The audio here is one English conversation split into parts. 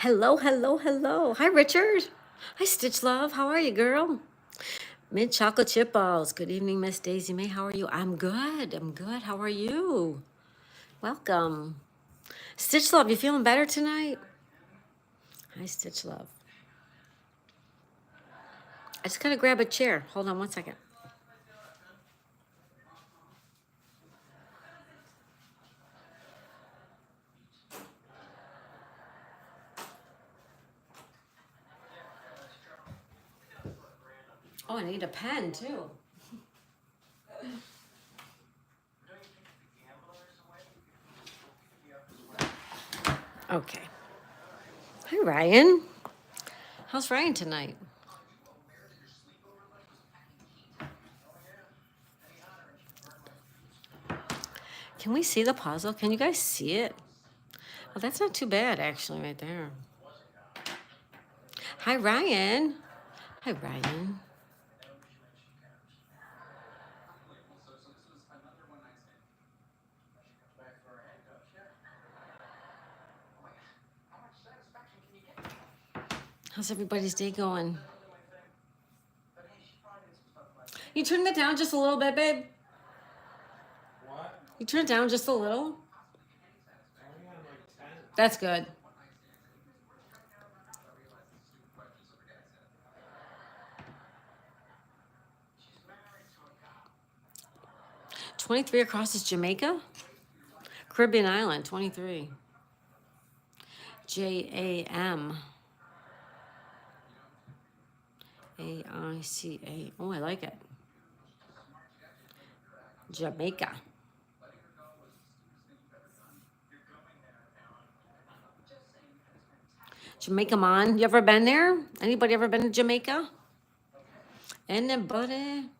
Hello, hello, hello. Hi, Richard. Hi, Stitch Love. How are you, girl? Mint chocolate chip balls. Good evening, Miss Daisy May. How are you? I'm good. I'm good. How are you? Welcome. Stitch Love, you feeling better tonight? Hi, Stitch Love. I just gotta grab a chair. Hold on one second. Oh, I need a pen too. Okay. Hi, Ryan. How's Ryan tonight? Can we see the puzzle? Can you guys see it? Oh, that's not too bad, actually, right there. Hi, Ryan. Hi, Ryan. How's everybody's day going? You turn that down just a little bit, babe? You turn it down just a little? That's good. 23 across is Jamaica? Caribbean island, 23. Jam. AICA. Oh, I like it. Jamaica. Jamaica Mon. You ever been there? Anybody ever been to Jamaica? Anybody?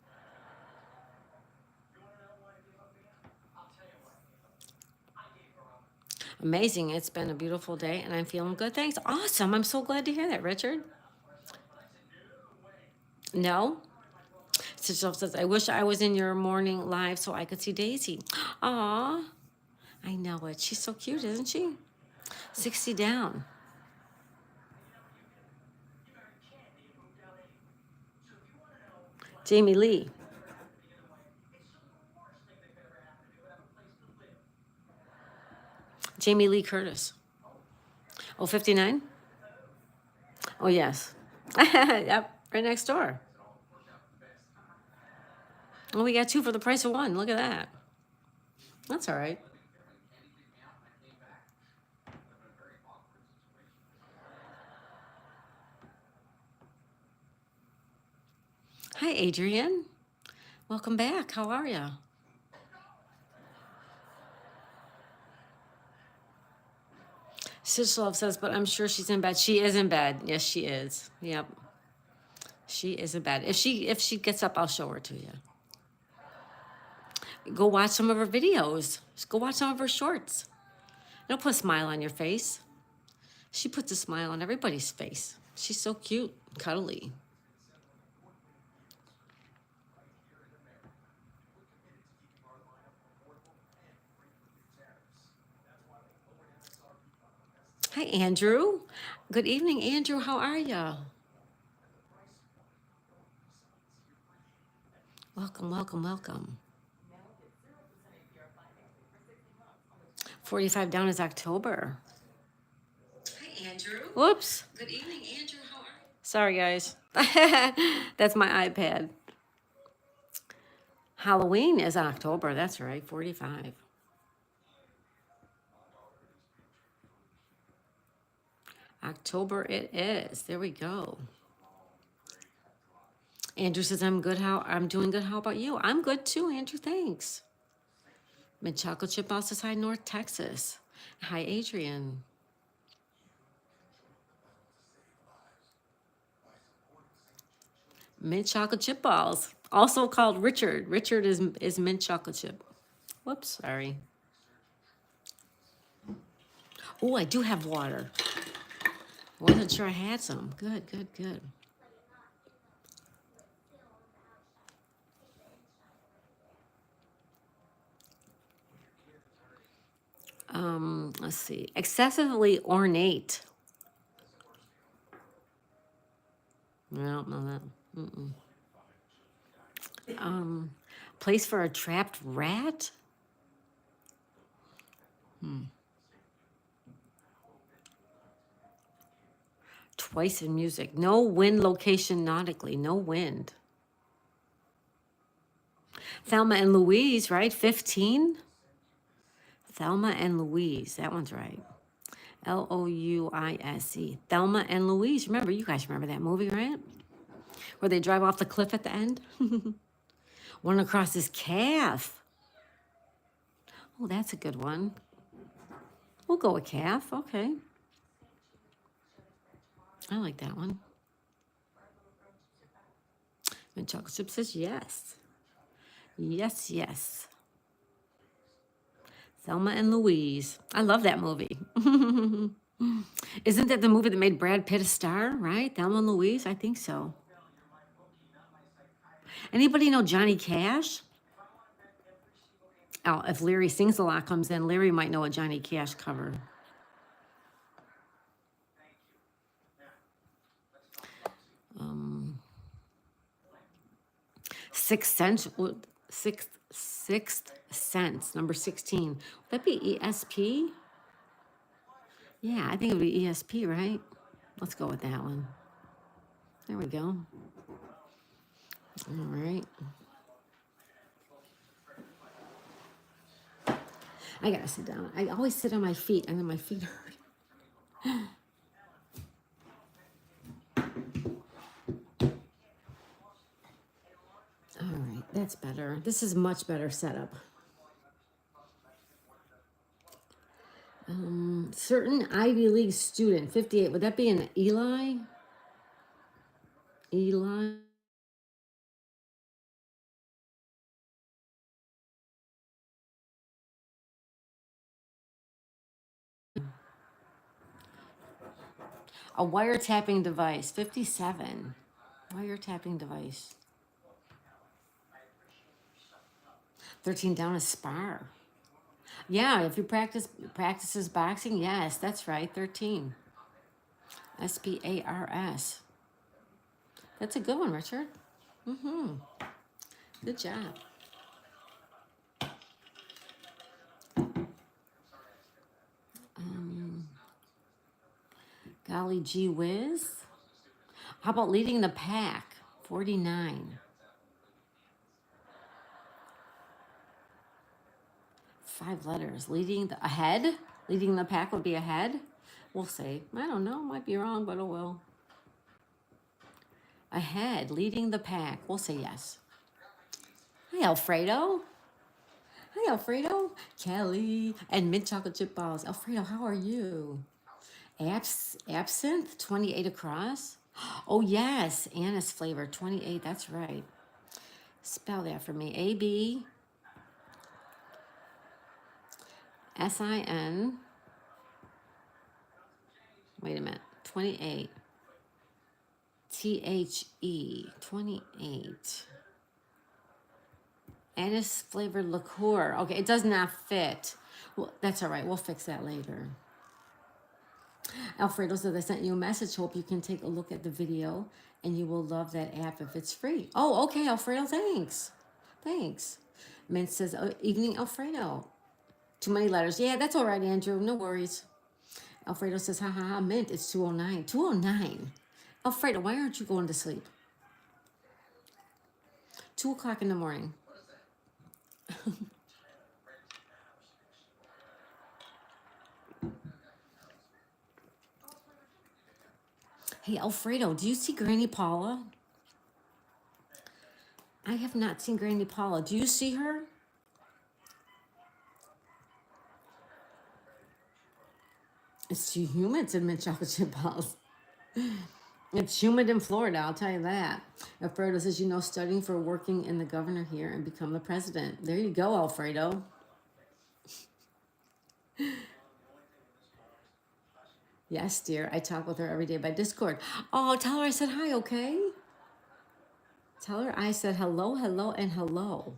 Amazing. It's been a beautiful day and I'm feeling good. Thanks. Awesome. I'm so glad to hear that, Richard. No? Sister says, I wish I was in your morning live so I could see Daisy. Aw. I know it. She's so cute, isn't she? 60 down. Jamie Lee. Jamie Lee Curtis. Oh, 59? Oh, yes. Yep, right next door. Oh, we got two for the price of one. Look at that. That's all right. Hi, Adrian. Welcome back. How are you? Sis Love says, but I'm sure she's in bed. She is in bed. Yes, she is. Yep. She is in bed. If she gets up, I'll show her to you. Go watch some of her videos. Just go watch some of her shorts. It'll put a smile on your face. She puts a smile on everybody's face. She's so cute, cuddly. Hi, Andrew. Good evening, Andrew. How are you? Welcome, welcome, welcome. 45 down is October. Hi, Andrew. Whoops. Good evening, Andrew. How are you? Sorry, guys. That's my iPad. Halloween is October. That's right, 45. October it is. There we go. Andrew says, I'm doing good. How about you? I'm good too, Andrew. Thanks. Mid chocolate chip balls says hi, North Texas. Hi, Adrian. Mint chocolate chip balls, also called Richard. Richard is mint chocolate chip. Whoops, sorry. Oh, I do have water. Wasn't sure I had some. Good, good, good. Let's see. Excessively ornate. don't know that. Mm-mm. Place for a trapped rat? Twice in music. No wind location nautically. No wind. Thelma and Louise, right? 15? Thelma and Louise. That one's right. Louise. Thelma and Louise. Remember, you guys remember that movie, right? Where they drive off the cliff at the end? One across his calf. Oh, that's a good one. We'll go with calf. Okay. I like that one. And chocolate chip says yes. Yes, yes. Thelma and Louise. I love that movie. Isn't that the movie that made Brad Pitt a star, right? Thelma and Louise? I think so. Anybody know Johnny Cash? Oh, if Larry Sings a Lot comes in, Larry might know a Johnny Cash cover. Sixth Sense, number 16. Would that be ESP? Yeah, I think it would be ESP, right? Let's go with that one. There we go. All right. I gotta sit down. I always sit on my feet and then my feet hurt. All right, that's better. This is much better setup. Certain Ivy League student, 58. Would that be an Eli? Eli? A wiretapping device, 57. Wiretapping device. 13 down is spar. Yeah, if you practices boxing, yes, that's right, 13. SPARS. That's a good one, Richard. Good job. Golly gee whiz. How about leading the pack? 49. 5 letters. Leading the ahead? Leading the pack would be ahead? We'll say. I don't know. Might be wrong, but oh well. Ahead. Leading the pack. We'll say yes. Hi, Alfredo. Hi, Alfredo. Kelly. And mint chocolate chip balls. Alfredo, how are you? Absinthe, 28 across. Oh, yes. Anise flavor, 28. That's right. Spell that for me. ABSIN. Wait a minute. 28. THE. 28. Anise flavored liqueur. Okay, it does not fit. Well, that's all right. We'll fix that later. Alfredo said I sent you a message. Hope you can take a look at the video and you will love that app if it's free. Oh, okay, Alfredo. Thanks. Thanks. Mint says, oh, evening, Alfredo. Too many letters. Yeah, that's all right, Andrew. No worries. Alfredo says, ha ha ha, Mint, it's 209. 209. Alfredo, why aren't you going to sleep? 2 o'clock in the morning. Hey, Alfredo, do you see Granny Paula? I have not seen Granny Paula. Do you see her? It's too humid, said mint chocolate chip balls. It's humid in Florida, I'll tell you that. Alfredo says, you know, studying for working in the governor here and become the president. There you go, Alfredo. Yes, dear. I talk with her every day by Discord. Oh, tell her I said hi, okay? Tell her I said hello, hello, and hello.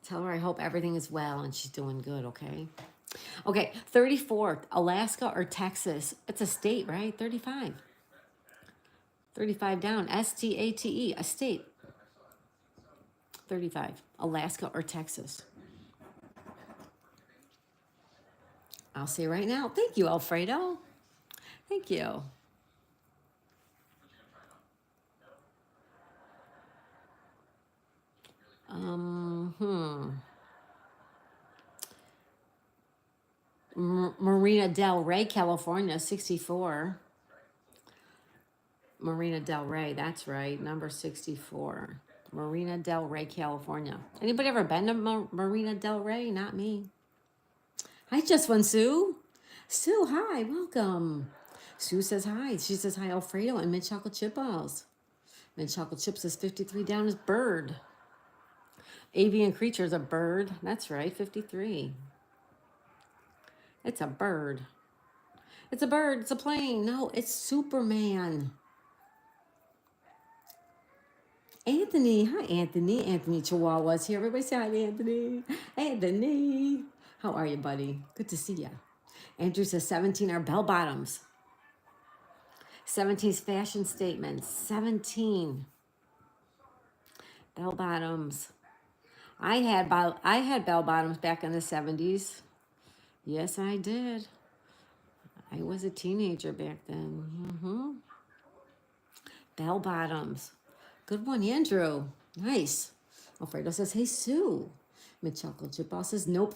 Tell her I hope everything is well and she's doing good, okay? Okay, 34th, Alaska or Texas? It's a state, right? 35. 35 down. S-T-A-T-E, a state. 35. Alaska or Texas. I'll say right now. Thank you, Alfredo. Thank you. Marina Del Rey, California, 64. Marina Del Rey, that's right, number 64. Marina Del Rey, California. Anybody ever been to Marina Del Rey? Not me. Hi, Just One Sue. Sue, hi, welcome. Sue says hi. She says hi, Alfredo and mint chocolate chip balls. Mint chocolate chip says 53 down is bird. Avian creature is a bird. That's right, 53. It's a bird. It's a bird. It's a plane. No, it's Superman. Anthony. Hi, Anthony. Anthony Chihuahua's here. Everybody say hi to Anthony. Anthony. How are you, buddy? Good to see you. Andrew says 17 are bell bottoms. 17's fashion statements. 17. Bell bottoms. I had bell bottoms back in the 70s. Yes, I did. I was a teenager back then. Bell bottoms. Good one, Andrew. Nice. Alfredo says, hey, Sue. Mint chocolate chip ball says, nope.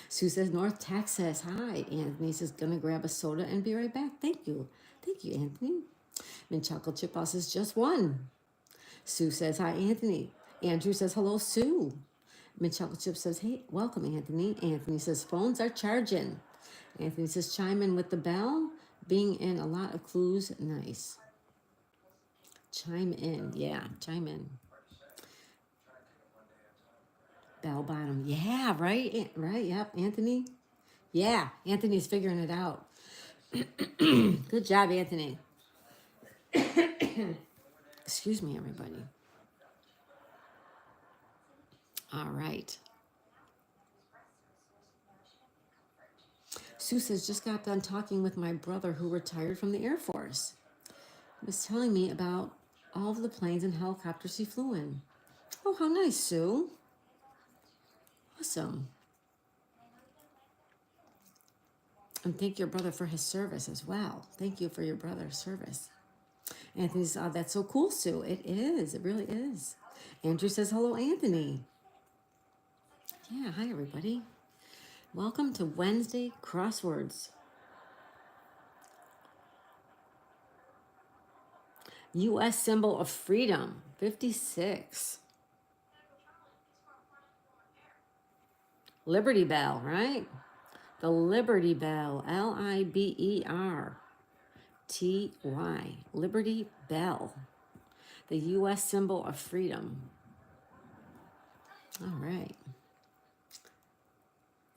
Sue says, North Texas. Hi. Anthony says, gonna grab a soda and be right back. Thank you. Thank you, Anthony. Mint chocolate chip ball says, just one. Sue says, hi, Anthony. Andrew says, hello, Sue. Mint chocolate chip says, hey, welcome, Anthony. Anthony says, phones are charging. Anthony says, chime in with the bell. Being in a lot of clues. Nice. Chime in. Yeah, chime in. Bell bottom. Yeah, right. Right. Yep. Anthony. Yeah, Anthony's figuring it out. Good job, Anthony. Excuse me, everybody. All right. Sue says, just got done talking with my brother who retired from the Air Force. He was telling me about all of the planes and helicopters he flew in. Oh, how nice, Sue. Awesome. And thank your brother for his service as well. Thank you for your brother's service. Anthony says, oh, that's so cool, Sue. It is. It really is. Andrew says, hello, Anthony. Yeah, hi, everybody. Welcome to Wednesday Crosswords. U.S. symbol of freedom, 56. Liberty Bell, right? The Liberty Bell, L-I-B-E-R-T-Y, Liberty Bell, the U.S. symbol of freedom. All right.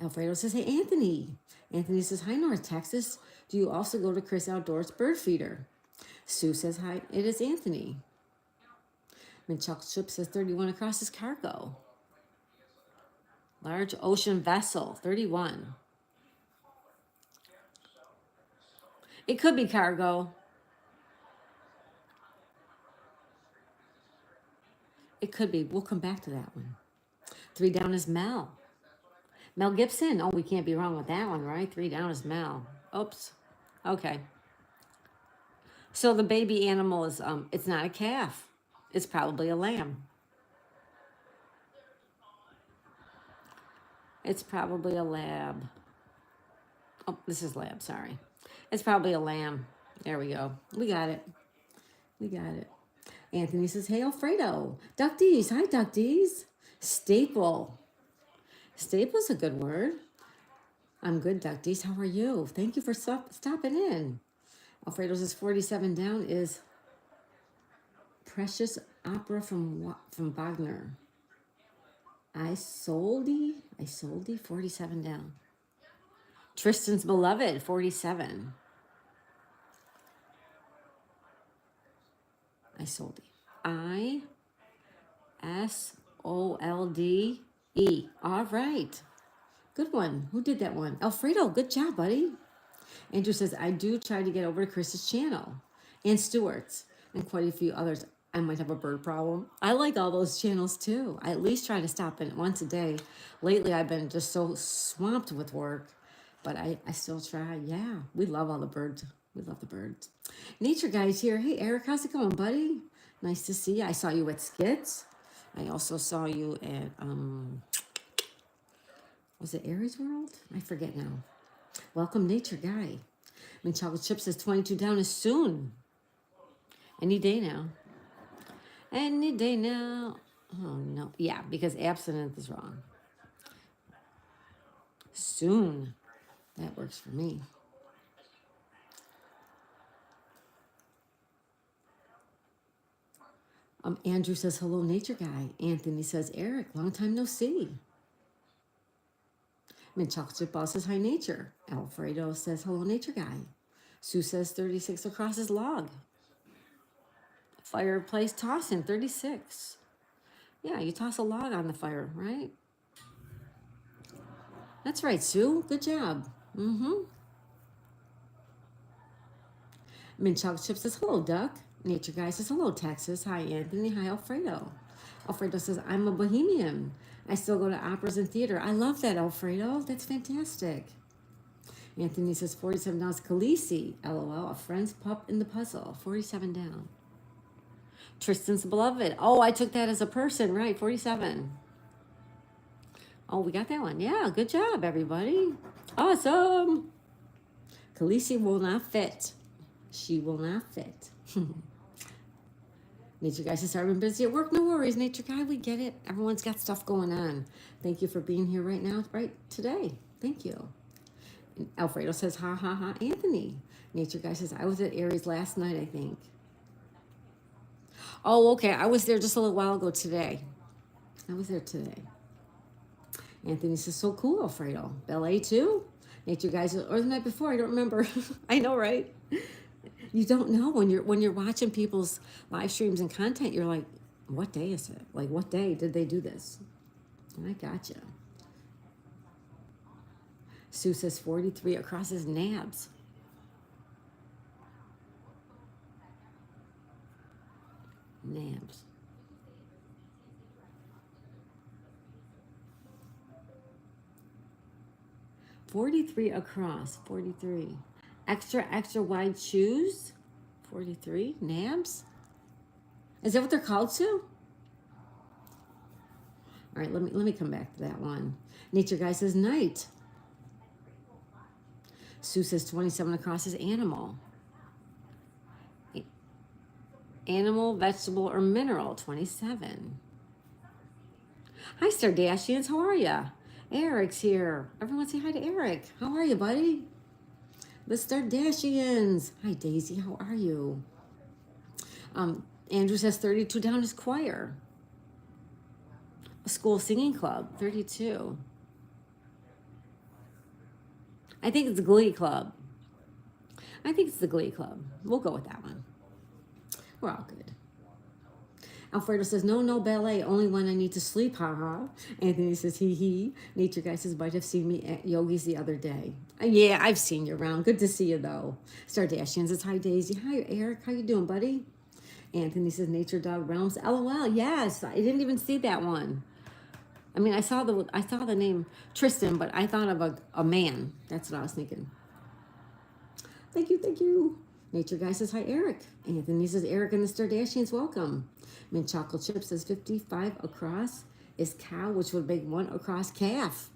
Alfredo says, hey, Anthony. Anthony says, hi, North Texas. Do you also go to Chris Outdoors Bird Feeder? Sue says, hi, it is Anthony. Mint chocolate chip says 31 across is cargo. Large ocean vessel, 31. It could be cargo. It could be. We'll come back to that one. 3 down is Mel. Mel Gibson. Oh, we can't be wrong with that one, right? 3 down is Mel. Oops. Okay. So the baby animal is, it's not a calf. It's probably a lamb. It's probably a lab. Oh, this is lab, sorry. It's probably a lamb. There we go. We got it. We got it. Anthony says, hey, Alfredo. Ducties. Hi, Ducties. Staple. Staple's a good word. I'm good, Ducties. How are you? Thank you for stopping in. Alfredo says 47 down is Precious Opera from Wagner. Isolde, 47 down. Tristan's Beloved, 47. Isolde. I-S-O-L-D-E. All right. Good one. Who did that one? Alfredo, good job, buddy. Andrew says, I do try to get over to Chris's channel and Stuart's. and quite a few others. I might have a bird problem. I like all those channels too. I at least try to stop in once a day. Lately, I've been just so swamped with work, but I still try. Yeah, we love all the birds. We love the birds. Nature Guy's here. Hey, Eric, how's it going, buddy? Nice to see you. I saw you at Skits. I also saw you at, was it Aries World? I forget now. Welcome, Nature Guy. Chocolate Chip says 22 down is soon. Any day now. Any day now. Oh, no. Yeah, because abstinence is wrong. Soon. That works for me. Andrew says, hello, Nature Guy. Anthony says, Eric, long time no see. Chocolate Chip Ball says, hi, Nature. Alfredo says, hello, Nature Guy. Sue says, 36 across his log. Fireplace tossing, 36. Yeah, you toss a log on the fire, right? That's right, Sue. Good job. Chocolate Chip says, hello, Duck. Nature Guy says, hello, Texas. Hi, Anthony. Hi, Alfredo. Alfredo says, I'm a bohemian. I still go to operas and theater. I love that, Alfredo. That's fantastic. Anthony says, 47 down is Khaleesi. LOL, a friend's pup in the puzzle. 47 down. Tristan's beloved. Oh, I took that as a person, right? 47. Oh, we got that one. Yeah, good job, everybody. Awesome. Khaleesi will not fit. She will not fit. Nature Guy says, I've been busy at work. No worries, Nature Guy. We get it. Everyone's got stuff going on. Thank you for being here right now, right today. Thank you. And Alfredo says, ha, ha, ha, Anthony. Nature Guy says, I was at Aries last night, I think. Oh, okay. I was there just a little while ago today. I was there today. Anthony says, so cool, Alfredo. Ballet too? Nature Guy says, or the night before, I don't remember. I know, right? You don't know when you're watching people's live streams and content, you're like, what day is it? Like, what day did they do this? I gotcha. Sue says 43 across his nabs. Nabs. $43 across. 43. Extra wide shoes. 43. Nabs. Is that what they're called, Sue? All right, let me come back to that one. Nature Guy says night. Sue says 27 across his animal. Animal, vegetable, or mineral. 27. Hi, Stardashians. How are ya? Eric's here. Everyone say hi to Eric. How are you, buddy? The Stardashians. Hi, Daisy. How are you? Andrew says 32 down is choir. A school singing club. 32. I think it's the Glee Club. I think it's the Glee Club. We'll go with that one. We're all good. Alfredo says, no ballet, only when I need to sleep, haha. Anthony says, he. Nature Guy says, might have seen me at Yogi's the other day. Yeah, I've seen you around. Good to see you, though. Stardashian says, hi, Daisy. Hi, Eric. How you doing, buddy? Anthony says, Nature Dog Realms. LOL, yes. I didn't even see that one. I mean, I saw the name Tristan, but I thought of a man. That's what I was thinking. Thank you. Nature Guy says, hi, Eric. Anthony says, Eric and the Stardashians, welcome. Chocolate Chip says 55 across is cow, which would make 1 across calf.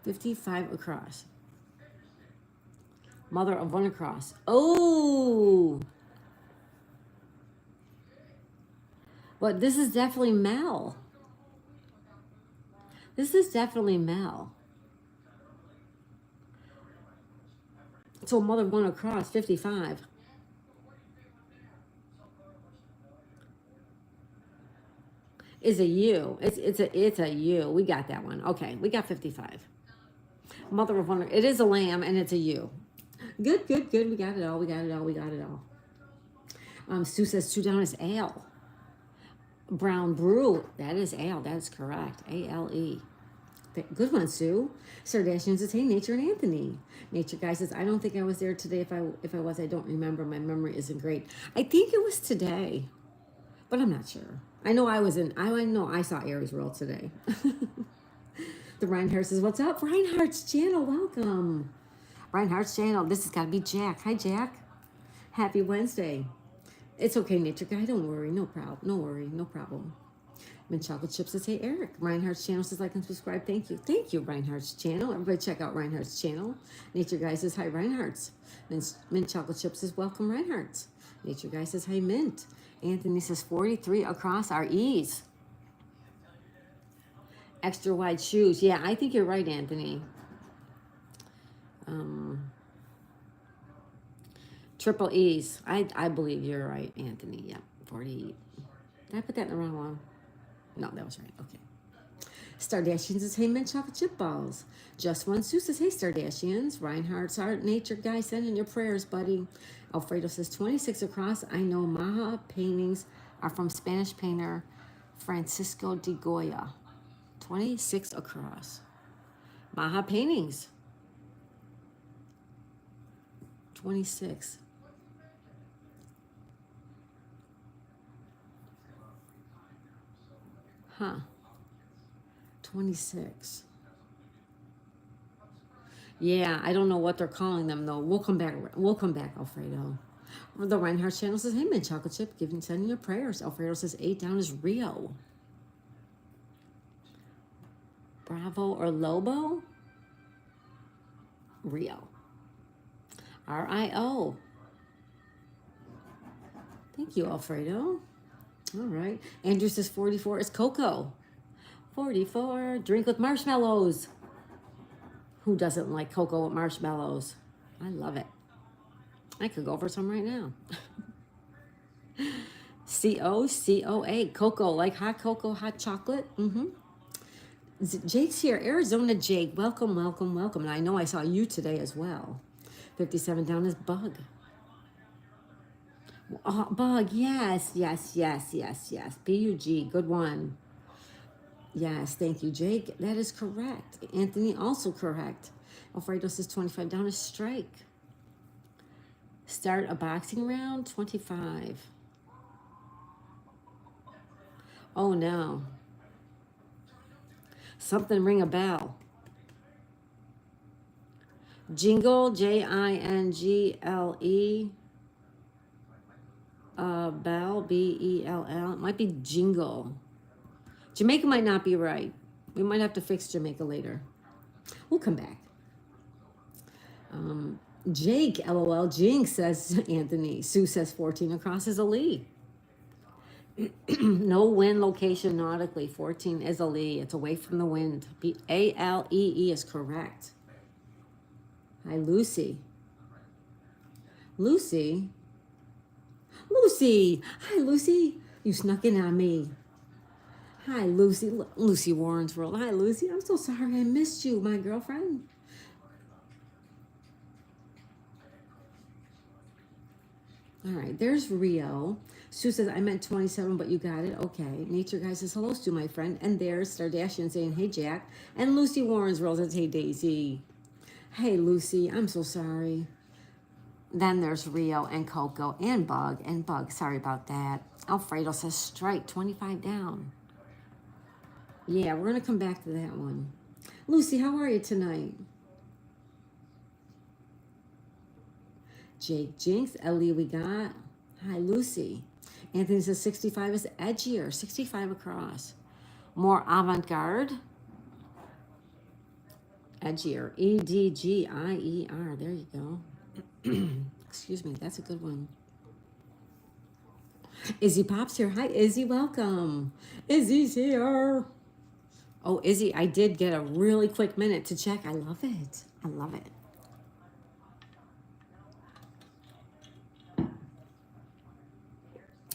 $55 across. Mother of 1 across. Oh! But this is definitely Mel. This is definitely Mel. So mother of 1 across, 55. Is a U. It's a U. We got that one. Okay, we got 55. Mother of 1. It is a lamb and it's a U. Good, good, good. We got it all. We got it all. We got it all. Sue says two down is ale. Brown brew. That is ale. That is correct. Ale. Good one, Sue. Sardashian says, hey, Nature and Anthony. Nature guy says, I don't think I was there today. If I was, I don't remember. My memory isn't great. I think it was today, but I'm not sure. I know I was in. I know I saw Aries World today. The Reinhardt says, what's up? Reinhardt's channel. Welcome. Reinhardt's channel. This has got to be Jack. Hi, Jack. Happy Wednesday. It's okay, Nature guy. Don't worry. No problem. No worry. No problem. Mint Chocolate Chip says, hey, Eric. Reinhardt's channel says, like and subscribe. Thank you. Thank you, Reinhardt's channel. Everybody check out Reinhardt's channel. Nature Guy says, hi, Reinhardt's. Mint Chocolate Chip says, welcome, Reinhardt's. Nature Guy says, hi, Mint. Anthony says, 43 across our E's. Extra wide shoes. Yeah, I think you're right, Anthony. Triple E's. I believe you're right, Anthony. Yeah, 48. Did I put that in the wrong one? No, that was right. Okay. Stardashian says, hey, Mint Chocolate Chip Balls. Just One Sue says, hey, Stardashians. Reinhardt's Art Nature Guy, send in your prayers, buddy. Alfredo says, 26 across. I know Maha paintings are from Spanish painter Francisco de Goya. 26 across. Maha paintings. 26. Huh. 26. Yeah, I don't know what they're calling them though. We'll come back. We'll come back, Alfredo. The Reinhardt channel says, hey, Mint Chocolate Chip, sending your prayers. Alfredo says, 8 down is Rio. Bravo or Lobo? Rio. RIO. Thank you, Alfredo. All right. Andrew says 44 is Cocoa. 44. Drink with marshmallows. Who doesn't like cocoa with marshmallows? I love it. I could go for some right now. COCOA. Cocoa, like hot cocoa, hot chocolate. Jake's here. Arizona Jake. Welcome, welcome, welcome. And I know I saw you today as well. 57 down is Bug. Oh, Bug, yes, yes, yes, yes, yes. B-U-G, good one. Yes, thank you, Jake. That is correct. Anthony, also correct. Alfredo says 25 down is Strike. Start a boxing round, 25. Oh, no. Something ring a bell. Jingle, Jingle. Bell, Bell. It might be Jingle. Jamaica might not be right. We might have to fix Jamaica later. We'll come back. Jake, LOL. Jinx, says Anthony. Sue says 14 across is a Lee. No wind location nautically. 14 is a Lee. It's away from the wind. ALEE is correct. Hi, Lucy. Lucy? Lucy! Hi, Lucy. You snuck in on me. Hi, Lucy. Lucy Warren's World. Hi, Lucy. I'm so sorry I missed you, my girlfriend. All right, there's Rio. Sue says, I meant 27, but you got it. Okay. Nature Guy says, hello, Stu, my friend. And there's Stardashian saying, hey, Jack. And Lucy Warren's World says, hey, Daisy. Hey, Lucy, I'm so sorry. Then there's Rio and Coco and Bug. And Bug, sorry about that. Alfredo says, Strike, 25 down. Yeah, we're going to come back to that one. Lucy, how are you tonight? Jake Jinx, Ellie, we got. Hi, Lucy. Anthony says 65 is edgier. 65 across. More avant-garde. Edgier. EDGIER. There you go. Excuse me. That's a good one. Izzy Pop's here. Hi, Izzy. Welcome. Izzy's here. Oh, Izzy, I did get a really quick minute to check. I love it. I love it.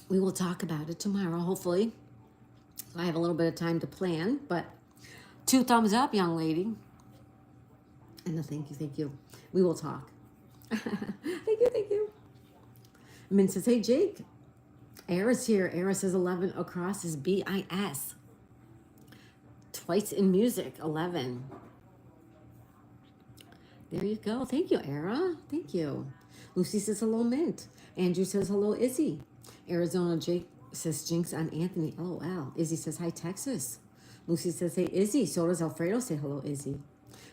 We will talk about it tomorrow, hopefully. I have a little bit of time to plan, but 2 thumbs up, young lady. And a thank you, thank you. We will talk. Thank you, thank you. Min says, hey, Jake. Ara's here. Ara says 11 across is BIS. Twice in music, 11. There you go. Thank you, Ara. Thank you. Lucy says hello, Mint. Andrew says hello, Izzy. Arizona Jake says Jinx on Anthony. LOL. Izzy says hi, Texas. Lucy says hey, Izzy. So does Alfredo say hello, Izzy.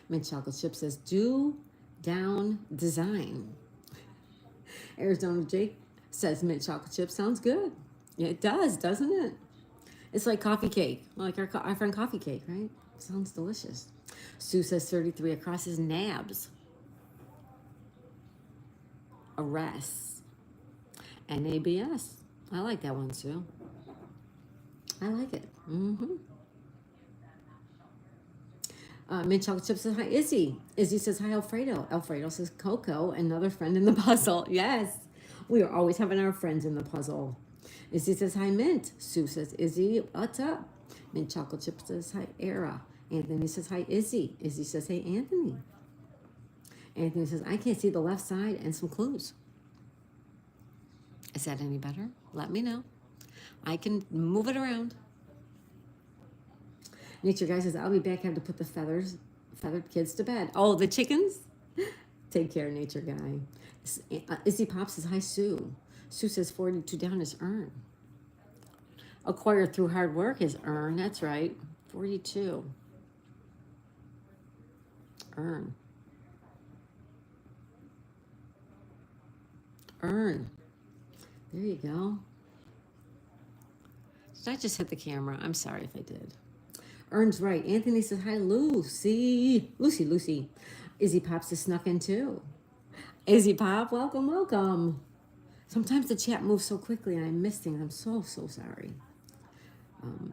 Mint Chocolate Chip says do down design. Arizona Jake says mint chocolate chip sounds good. Yeah, it does, doesn't it? It's like coffee cake, like our friend Coffee Cake, right? Sounds delicious. Sue says 33 across his nabs. Arrests. NABS. I like that one, Sue. I like it. Mint Chocolate Chip says hi, Izzy. Izzy says hi, Alfredo. Alfredo says Coco, another friend in the puzzle. Yes, we are always having our friends in the puzzle. Izzy says hi, Mint. Sue says, Izzy, what's up? Mint Chocolate Chip says hi, Era. Anthony says hi, Izzy. Izzy says hey, Anthony. Anthony says I can't see the left side and some clues. Is that any better? Let me know. I can move it around. Nature Guy says, I'll be back. I have to put the feathered kids to bed. Oh, the chickens? Take care, Nature Guy. Izzy Pop says, hi, Sue. Sue says 42 down is earn. Acquired through hard work is earn. That's right. 42. Earn. Earn. There you go. Did I just hit the camera? I'm sorry if I did. Earn's right. Anthony says, hi, Lucy. Lucy. Izzy Pops is snuck in too. Izzy Pop, welcome. Sometimes the chat moves so quickly and I miss things. I'm so sorry.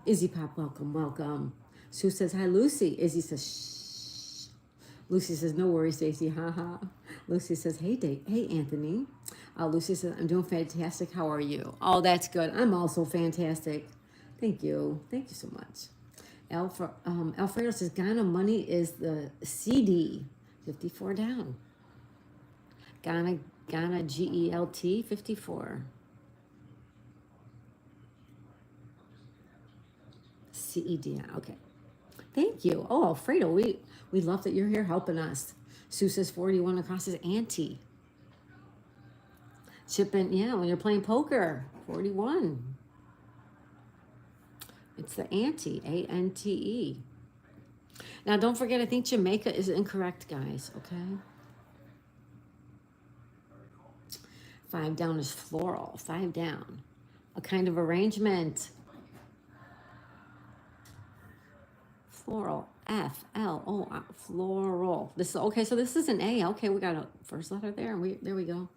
Izzy Pop, welcome. Sue says, hi, Lucy. Izzy says, shh. Lucy says, no worries, Stacy, haha. Lucy says, hey, Anthony. Lucy says, I'm doing fantastic. How are you? Oh, that's good. I'm also fantastic. Thank you so much. Alfredo says Ghana money is the CD, 54 down. Ghana GELT 54. CED. Okay. Thank you. Oh, Alfredo, we love that you're here helping us. Sue says 41 across his ante. Chipping, yeah, when you're playing poker, 41. It's the ante, ANTE. Now, don't forget, I think Jamaica is incorrect, guys, okay? 5 down is floral, 5 down. A kind of arrangement. Floral, FLO, floral. This okay, so this is an A. Okay, we got a first letter there. There we go.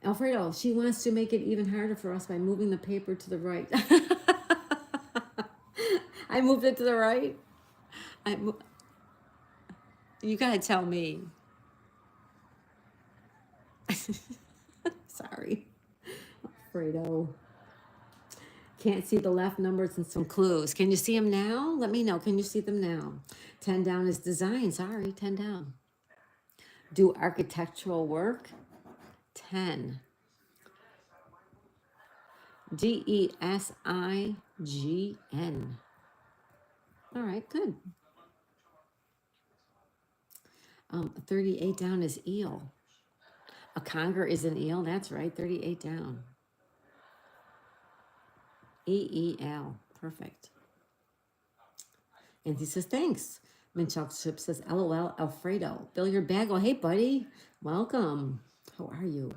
Alfredo, she wants to make it even harder for us by moving the paper to the right. I moved it to the right. You gotta tell me. Sorry, Alfredo. Can't see the left numbers and some clues. Can you see them now? Let me know. Can you see them now? 10 down is design. Sorry, 10 down. Do architectural work. 10. DESIGN. All right, good. 38 down is eel. A conger is an eel. That's right. 38 down. EEL. Perfect. And he says, thanks. Mint Chocolate Chip says, LOL, Alfredo. Billiard Bagel. Hey, buddy. Welcome. How are you?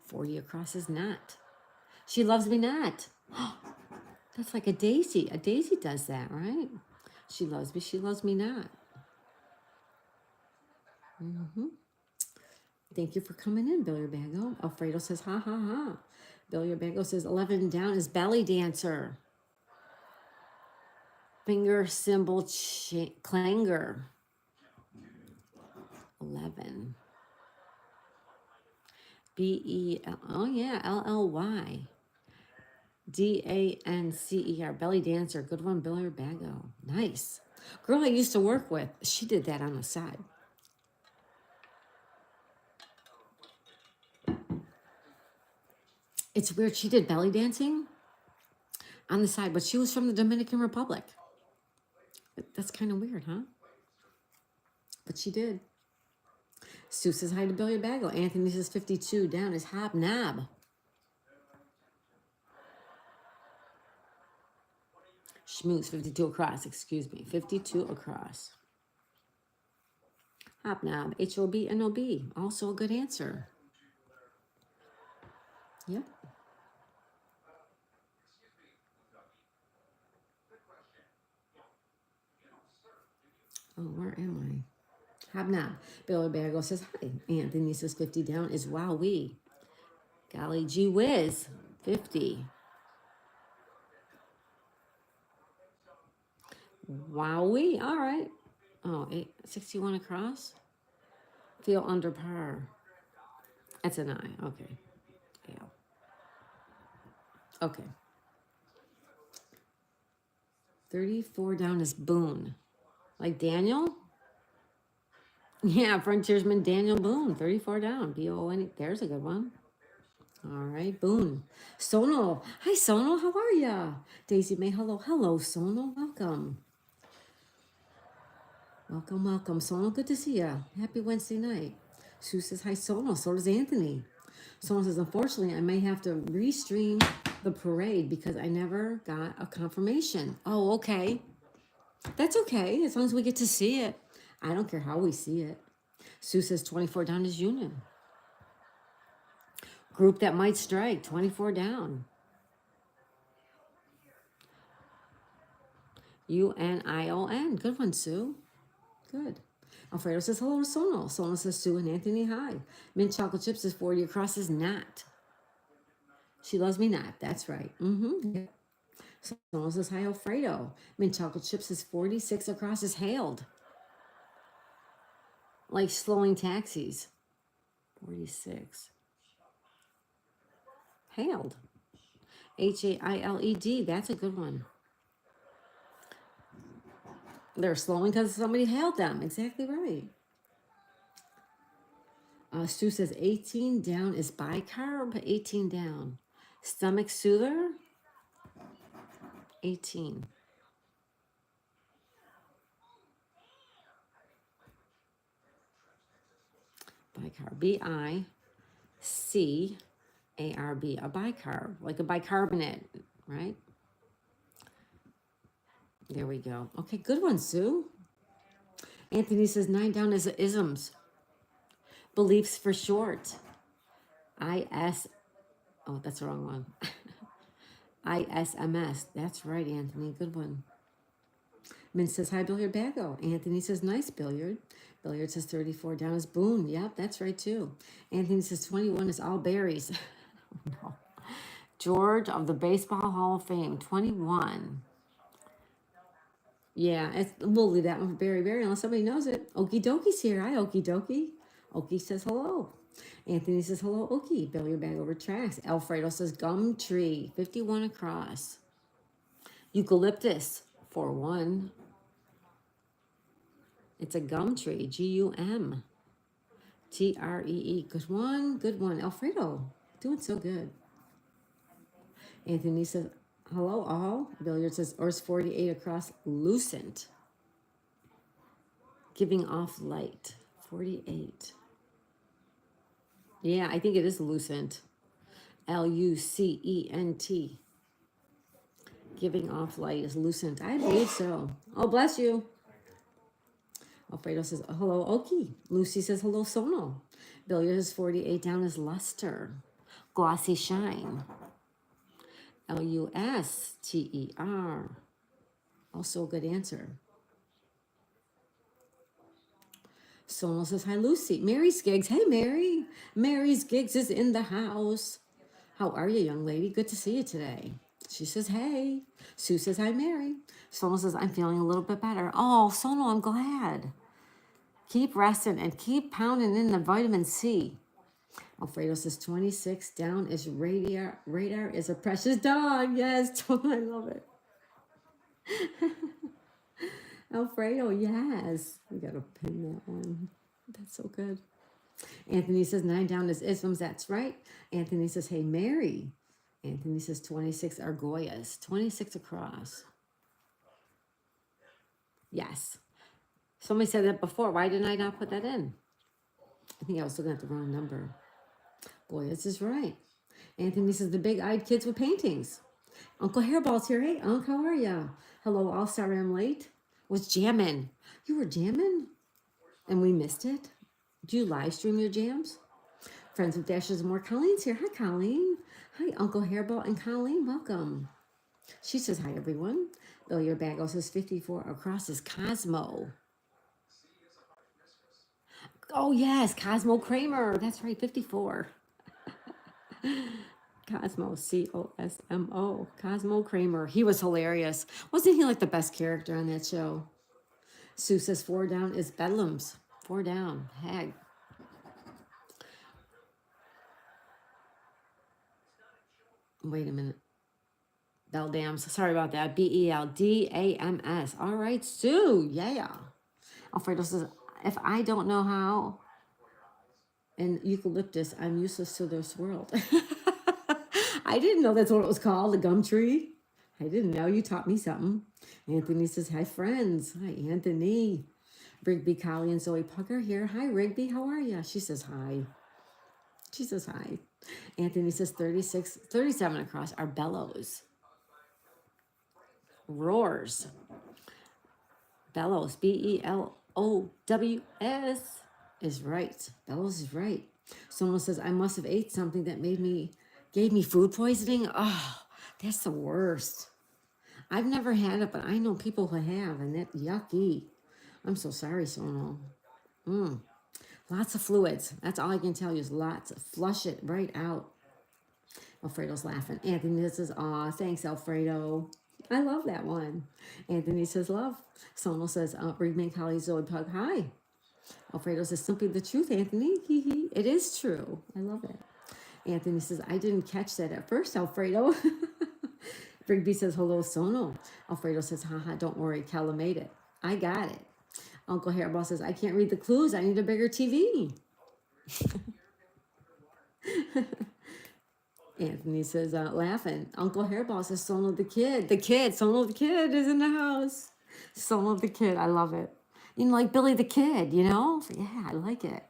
40 across is not. She loves me not. That's like a daisy. A daisy does that, right? She loves me not. Thank you for coming in, Billiard Bagel. Alfredo says, ha, ha, ha. Billiard Bagel says, 11 down is belly dancer. Finger symbol clanger. 11. BEL. Oh, yeah. LLY. DANCER. Belly dancer. Good one, Billiard Bagel. Nice. Girl I used to work with, she did that on the side. It's weird. She did belly dancing on the side, but she was from the Dominican Republic. That's kind of weird, huh? But she did. Sue says hi to Billy Bagel. Anthony says 52 down is Hobnob. Schmooze, 52 across, excuse me. 52 across. Hobnob, H-O-B-N-O-B. Also a good answer. Yep. Oh, where am I? Hobnob. Billy Bagel says hi. Anthony says 50 down is Wowee. Golly gee whiz, 50. Wowee, all right. Oh, 61 across. Feel under par. That's an I, okay. Yeah. Okay. 34 down is Boone. Like Daniel? Yeah, frontiersman Daniel Boone. 34 down. B-O-N-E. There's a good one. All right, Boone. Sonal. Hi, Sonal. How are ya? Daisy May, hello. Hello, Sonal. Welcome. Welcome, welcome. Sonal, good to see ya. Happy Wednesday night. Sue says, hi, Sonal. So does Anthony. Sonal says, unfortunately, I may have to restream the parade because I never got a confirmation. Oh, okay. That's okay, as long as we get to see it. I don't care how we see it. Sue says 24 down is Union. Group that might strike, 24 down. U-N-I-O-N. Good one, Sue. Good. Alfredo says hello to Sonal. Sonal says Sue and Anthony hi. Mint chocolate chips is 40 across is not. She loves me not. That's right. Yeah. Sonal says hi, Alfredo. Mint chocolate chips is 46 across is hailed. Like slowing taxis. 46. Hailed. H-A-I-L-E-D. That's a good one. They're slowing because somebody hailed them. Exactly right. Stu says 18 down is bicarb. 18 down. Stomach soother. 18. Bicarb. B-I-C-A-R-B. A bicarb. Like a bicarbonate, right? There we go. Okay, good one, Sue. Anthony says 9 down is isms. Beliefs for short. I-S. Oh, that's the wrong one. ISMS. That's right, Anthony. Good one. Min says, hi, Billiard Bago. Anthony says, nice, Billiard. Billiard says 34 down is Boone. Yep, that's right, too. Anthony says 21 is all berries. No. George of the Baseball Hall of Fame, 21. Yeah, we'll leave that one for Barry unless somebody knows it. Okie Dokie's here. Hi, Okie Dokie. Okie says hello. Anthony says hello, Okie. Billiard Bag over tracks. Alfredo says gum tree, 51 across. Eucalyptus, 4-1. It's a gum tree, G-U-M-T-R-E-E. Good one, good one. Alfredo, doing so good. Anthony says, hello, all. Billiard says, or is 48 across, lucent. Giving off light, 48. Yeah, I think it is lucent. L-U-C-E-N-T. Giving off light is lucent. I believe so. Oh, bless you. Alfredo says, hello, Okie. Lucy says, hello, Sonal. Billiard is 48 down is luster. Glossy shine. L-U-S-T-E-R. Also a good answer. Sonal says, hi, Lucy. Mary's Gigs. Hey, Mary. Mary's Gigs is in the house. How are you, young lady? Good to see you today. She says, hey. Sue says, hi, Mary. Sonal says, I'm feeling a little bit better. Oh, Sonal, I'm glad. Keep resting and keep pounding in the vitamin C. Alfredo says 26 down is radar. Radar is a precious dog. Yes, I love it. Alfredo, yes. We got to pin that one. That's so good. Anthony says 9 down is isms. That's right. Anthony says, hey, Mary. Anthony says 26 argoyas. 26 across. Yes. Somebody said that before. Why didn't I not put that in? I think I was looking at the wrong number. Goyas is right. Anthony says the big-eyed kids with paintings. Uncle Hairball's here. Hey, Unc, how are ya? Hello, all. Sorry I'm late. Was jamming. You were jamming? And we missed it? Do you live stream your jams? Friends with Dashes and More. Colleen's here. Hi, Colleen. Hi, Uncle Hairball and Colleen. Welcome. She says hi, everyone. Bill Your Bago says 54 across is Cosmo. Oh, yes, Cosmo Kramer. That's right, 54. Cosmo, Cosmo, Cosmo Kramer. He was hilarious. Wasn't he like the best character on that show? Sue says 4 down is Bedlam's. 4 down. Hag. Wait a minute. Beldams. Sorry about that. Beldams. All right, Sue. Yeah. Alfredo says, if I don't know how and eucalyptus, I'm useless to this world. I didn't know that's what it was called, the gum tree. I didn't know. You taught me something. Anthony says, hi, friends. Hi, Anthony. Rigby, Collie, and Zoe Pucker here. Hi, Rigby. How are you? She says hi. She says hi. Anthony says 36, 37 across are bellows. Roars. Bellows. Bellows is right. Bellows is right. Someone says, I must have ate something that gave me food poisoning. Oh, that's the worst. I've never had it, but I know people who have, and that's yucky. I'm so sorry, Sono. Lots of fluids. That's all I can tell you is lots. Flush it right out. Alfredo's laughing. Anthony says, aw, thanks, Alfredo. I love that one. Anthony says, love. Sono says, Brigman, Collie, Zoe Pug, hi. Alfredo says, simply the truth, Anthony. It is true. I love it. Anthony says, I didn't catch that at first, Alfredo. Rigby says, hello, Sono. Alfredo says, haha, don't worry, Kella made it. I got it. Uncle Hairball says, I can't read the clues. I need a bigger TV. Anthony says, laughing. Uncle Hairball says, Sono the kid. Sono the kid is in the house. Sono the kid. I love it. You know, like Billy the Kid, you know? Yeah, I like it.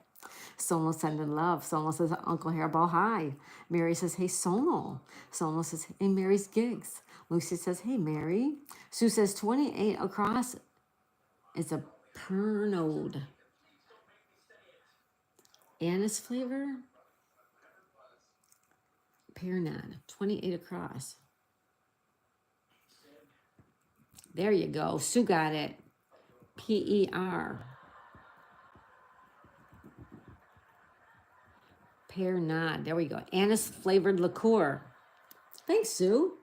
Sono sending love. Sono says, Uncle Hairball, hi. Mary says, hey, Sono. Sono says, hey, Mary's gigs. Lucy says, hey, Mary. Sue says, 28 across is a Pernode. Anise flavor? Pernod. 28 across. There you go. Sue got it. P-E-R. Pernod. There we go. Anise flavored liqueur. Thanks, Sue.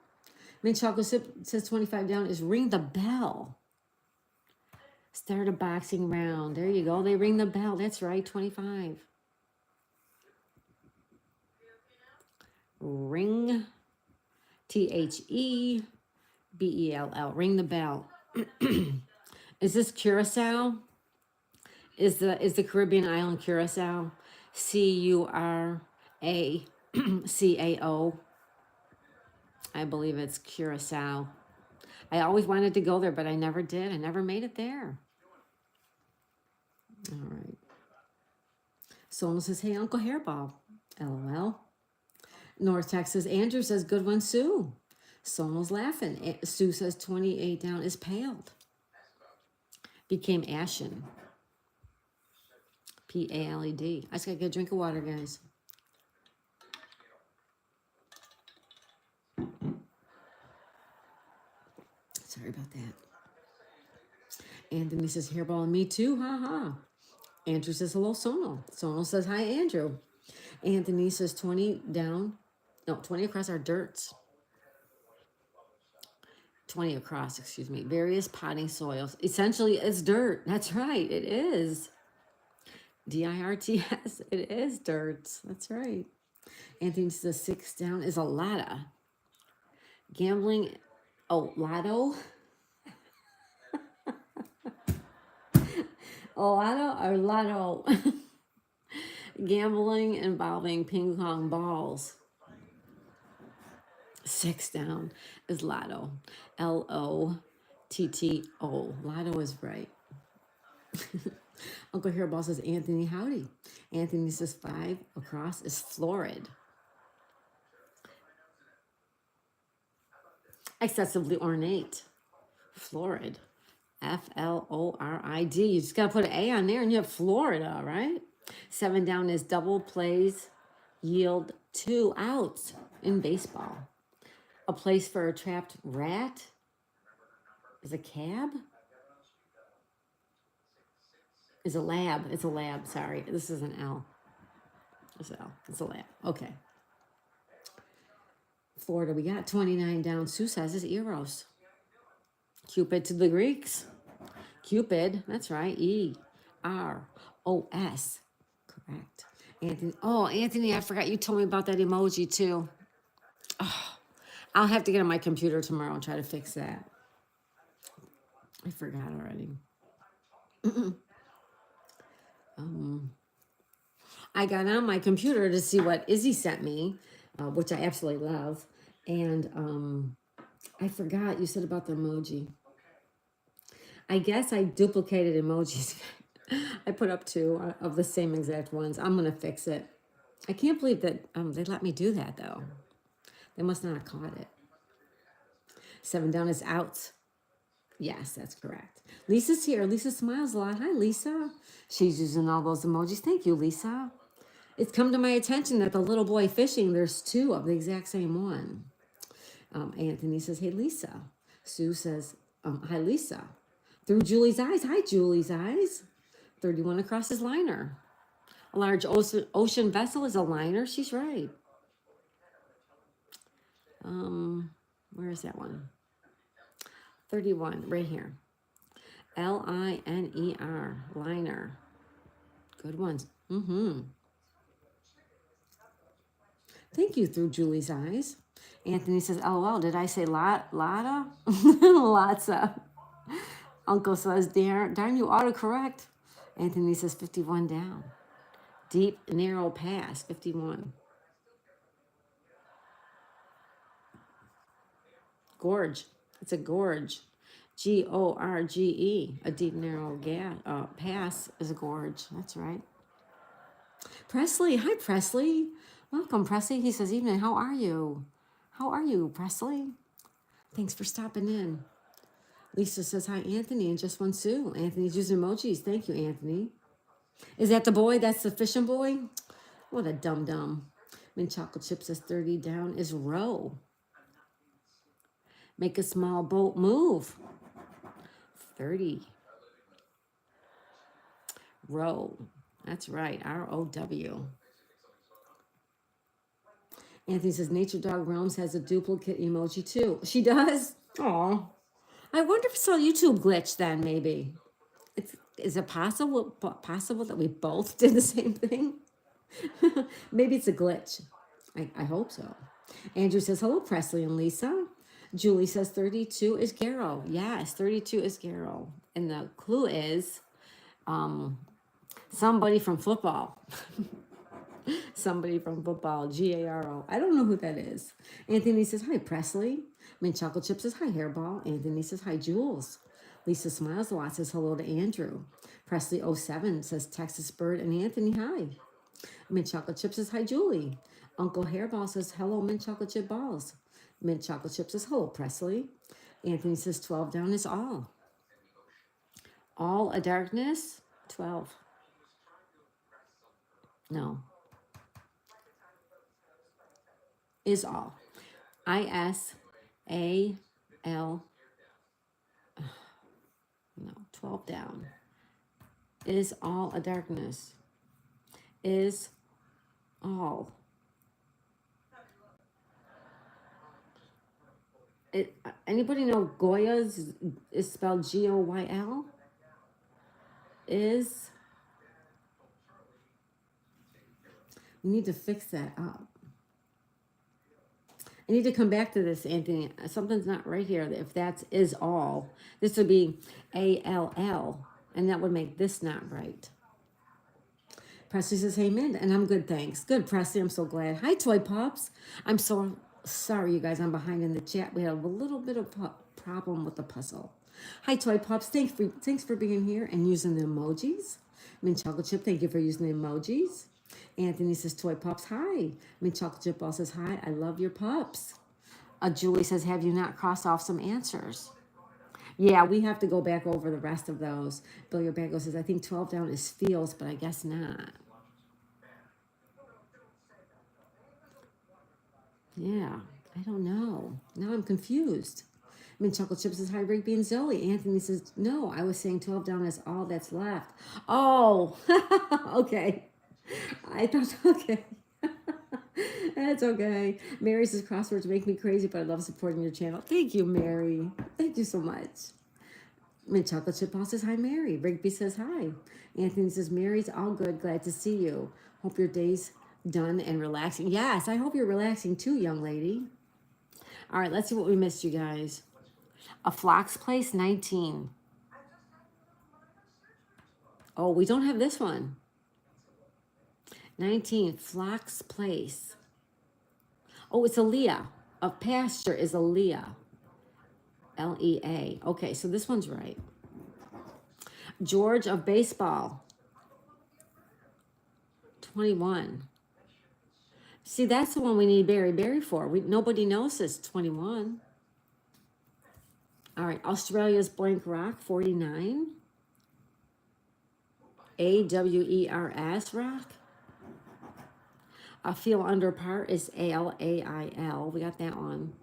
Mint chocolate sip says 25 down is ring the bell. Start a boxing round. There you go. They ring the bell. That's right. 25. Ring. T-H-E-B-E-L-L. Ring the bell. Is this Curacao? Is the Caribbean island Curacao? C-U-R-A-C-A-O. I believe it's Curacao. I always wanted to go there, but I never did. I never made it there. All right. Sono says, hey, Uncle Hairball. LOL. North Texas. Andrew says, good one, Sue. Sono's laughing. Sue says 28 down is paled. Became ashen. P-A-L-E-D. I just got to get a drink of water, guys. Sorry about that. Anthony says, hairball and me too. Ha ha. Andrew says, hello, Sono. Sono says, hi, Andrew. Anthony says 20 down. No, 20 across are dirts. 20 across, excuse me. Various potting soils. Essentially, it's dirt. That's right. It is. D-I-R-T-S. It is dirt. That's right. Anthony says 6 down is a lotta. Gambling. Oh, lotto. Lotto or lotto. Gambling involving ping pong balls. 6 down is Lotto. Lotto. Lotto is right. Uncle Hairball says Anthony, howdy. Anthony says 5 across is florid. Excessively ornate. Florid. Florid. You just got to put an A on there and you have Florida, right? 7 down is double plays, yield 2 outs in baseball. A place for a trapped rat is a cab. Is a lab. It's a lab. Sorry. This is an L. It's L. It's a lab. Okay. Florida, we got 29 down. Sue says it's Eros. Cupid to the Greeks. Cupid, that's right. E-R-O-S. Correct. Anthony. Oh, Anthony, I forgot you told me about that emoji too. Oh, I'll have to get on my computer tomorrow and try to fix that. I forgot already. I got on my computer to see what Izzy sent me, which I absolutely love. And I forgot you said about the emoji. I guess I duplicated emojis. I put up 2 of the same exact ones. I'm going to fix it. I can't believe that they let me do that, though. They must not have caught it. 7 down is outs. Yes, that's correct. Lisa's here. Lisa smiles a lot. Hi, Lisa. She's using all those emojis. Thank you, Lisa. It's come to my attention that the little boy fishing, there's 2 of the exact same one. Anthony says, hey, Lisa. Sue says, hi, Lisa. Through Julie's eyes. Hi, Julie's eyes. 31 across is liner. A large ocean vessel is a liner. She's right. Where is that one? 31, right here. Liner. Liner. Good ones. Thank you, through Julie's eyes. Anthony says, LOL, did I say Lotta? Lotsa. Uncle says, darn you autocorrect. Anthony says 51 down. Deep, narrow pass, 51. Gorge. It's a gorge. Gorge. A deep, narrow pass is a gorge. That's right. Presley. Hi, Presley. Welcome, Presley. He says, evening, how are you? How are you, Presley? Thanks for stopping in. Lisa says, hi, Anthony, and just one Sue. Anthony's using emojis. Thank you, Anthony. Is that the boy? That's the fishing boy? What a dum-dum. Mint chocolate chip says 30 down is row. Make a small boat move. 30. Row. That's right. R-O-W. Anthony says Nature Dog Realms has a duplicate emoji too. She does? Aw. I wonder if it's a YouTube glitch then, maybe. Is it possible that we both did the same thing? Maybe it's a glitch. I hope so. Andrew says, hello, Presley and Lisa. Julie says 32 is Garrow. Yes, 32 is Garrow. And the clue is somebody from football. Somebody from football, G-A-R-O. I don't know who that is. Anthony says, hi, Presley. Mint Chocolate Chip says, hi, Hairball. Anthony says, hi, Jules. Lisa smiles a lot, says hello to Andrew. Presley 07 says, Texas Bird and Anthony, hi. Mint Chocolate Chip says, hi, Julie. Uncle Hairball says, hello, Mint Chocolate Chip Balls. Mint Chocolate Chip says, hello, Presley. Anthony says, 12 down is all. All a darkness, 12. No. Is all. I-S-A-L. No, 12 down. Is all a darkness. Is all. Anybody know Goya's is spelled G-O-Y-L? Is. We need to fix that up. I need to come back to this, Anthony. Something's not right here. If that's is all, this would be A-L-L, and that would make this not right. Presley says, hey, Mint, and I'm good, thanks. Good, Presley, I'm so glad. Hi, Toy Pops. I'm so Sorry, you guys, I'm behind in the chat. We have a little bit of problem with the puzzle. Hi, Toy Pups. Thanks for being here and using the emojis. Mint Chocolate Chip, thank you for using the emojis. Anthony says, Toy Pups, hi. Mint Chocolate Chip also says, hi, I love your pups. Julie says, have you not crossed off some answers? Yeah, we have to go back over the rest of those. Bill Your Bagel says, I think 12 down is feels, but I guess not. Yeah, I don't know. Now I'm confused. I mean, Chocolate Chip says, hi, Rigby and Zoe. Anthony says, no, I was saying 12 down is all that's left. Oh, okay. I thought, okay. That's okay. Mary says, crosswords make me crazy, but I love supporting your channel. Thank you, Mary. Thank you so much. And Chocolate Chip Ball says, hi, Mary. Rigby says, hi. Anthony says, Mary's all good. Glad to see you. Hope your day's done and relaxing. Yes, I hope you're relaxing too, young lady. All right, let's see what we missed, you guys. A Flock's Place, 19. Oh, we don't have this one. 19, Flock's Place. Oh, it's Aaliyah. A pasture is Aaliyah. L-E-A. Okay, so this one's right. George of Baseball. 21. See, that's the one we need Berry for. Nobody knows this. 21. All right, Australia's Blank Rock, 49. A-W-E-R-S Rock. A Feel Under Par is A-L-A-I-L. We got that one.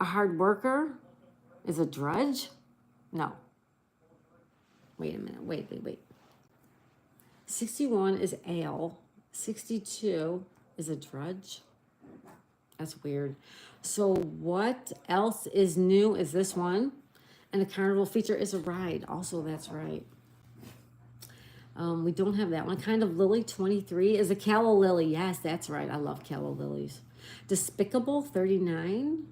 A Hard Worker is a drudge? No. Wait a minute. Wait. 61 is ale. 62 is a drudge. That's weird. So what else is new is this one. And the carnival feature is a ride. Also, that's right. We don't have that one. Kind of Lily, 23 is a calla lily. Yes, that's right. I love calla lilies. Despicable, 39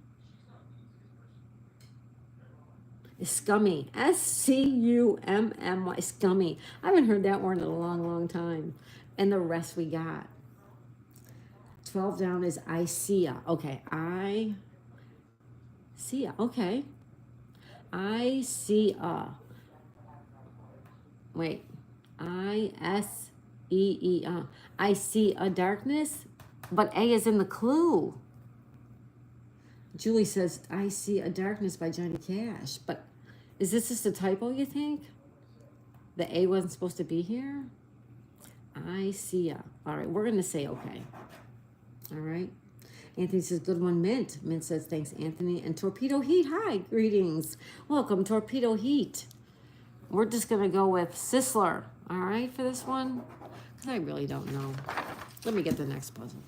is scummy. S-C-U-M-M-Y, scummy. I haven't heard that word in a long, long time. And the rest we got. 12 down is I see ya. Okay, I see ya. Okay. I see a. Wait. I-S-E-E-A. I see a darkness, but A is in the clue. Julie says, I see a darkness by Johnny Cash. But is this just a typo, you think? The A wasn't supposed to be here? I see ya. All right, we're going to say okay. All right. Anthony says, good one, Mint. Mint says, thanks, Anthony. And Torpedo Heat, hi, greetings. Welcome, Torpedo Heat. We're just going to go with Sisler, all right, for this one? Because I really don't know. Let me get the next puzzle.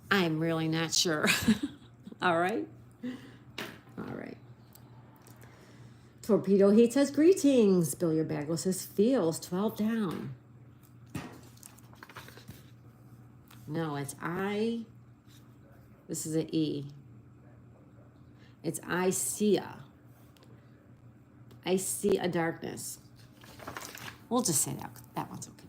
I'm really not sure. All right? All right. Torpedo Heat says, greetings. Bill Your Bagel says, feels, 12 down. No, it's I. This is an E. It's I see a. I see a darkness. We'll just say that one's okay.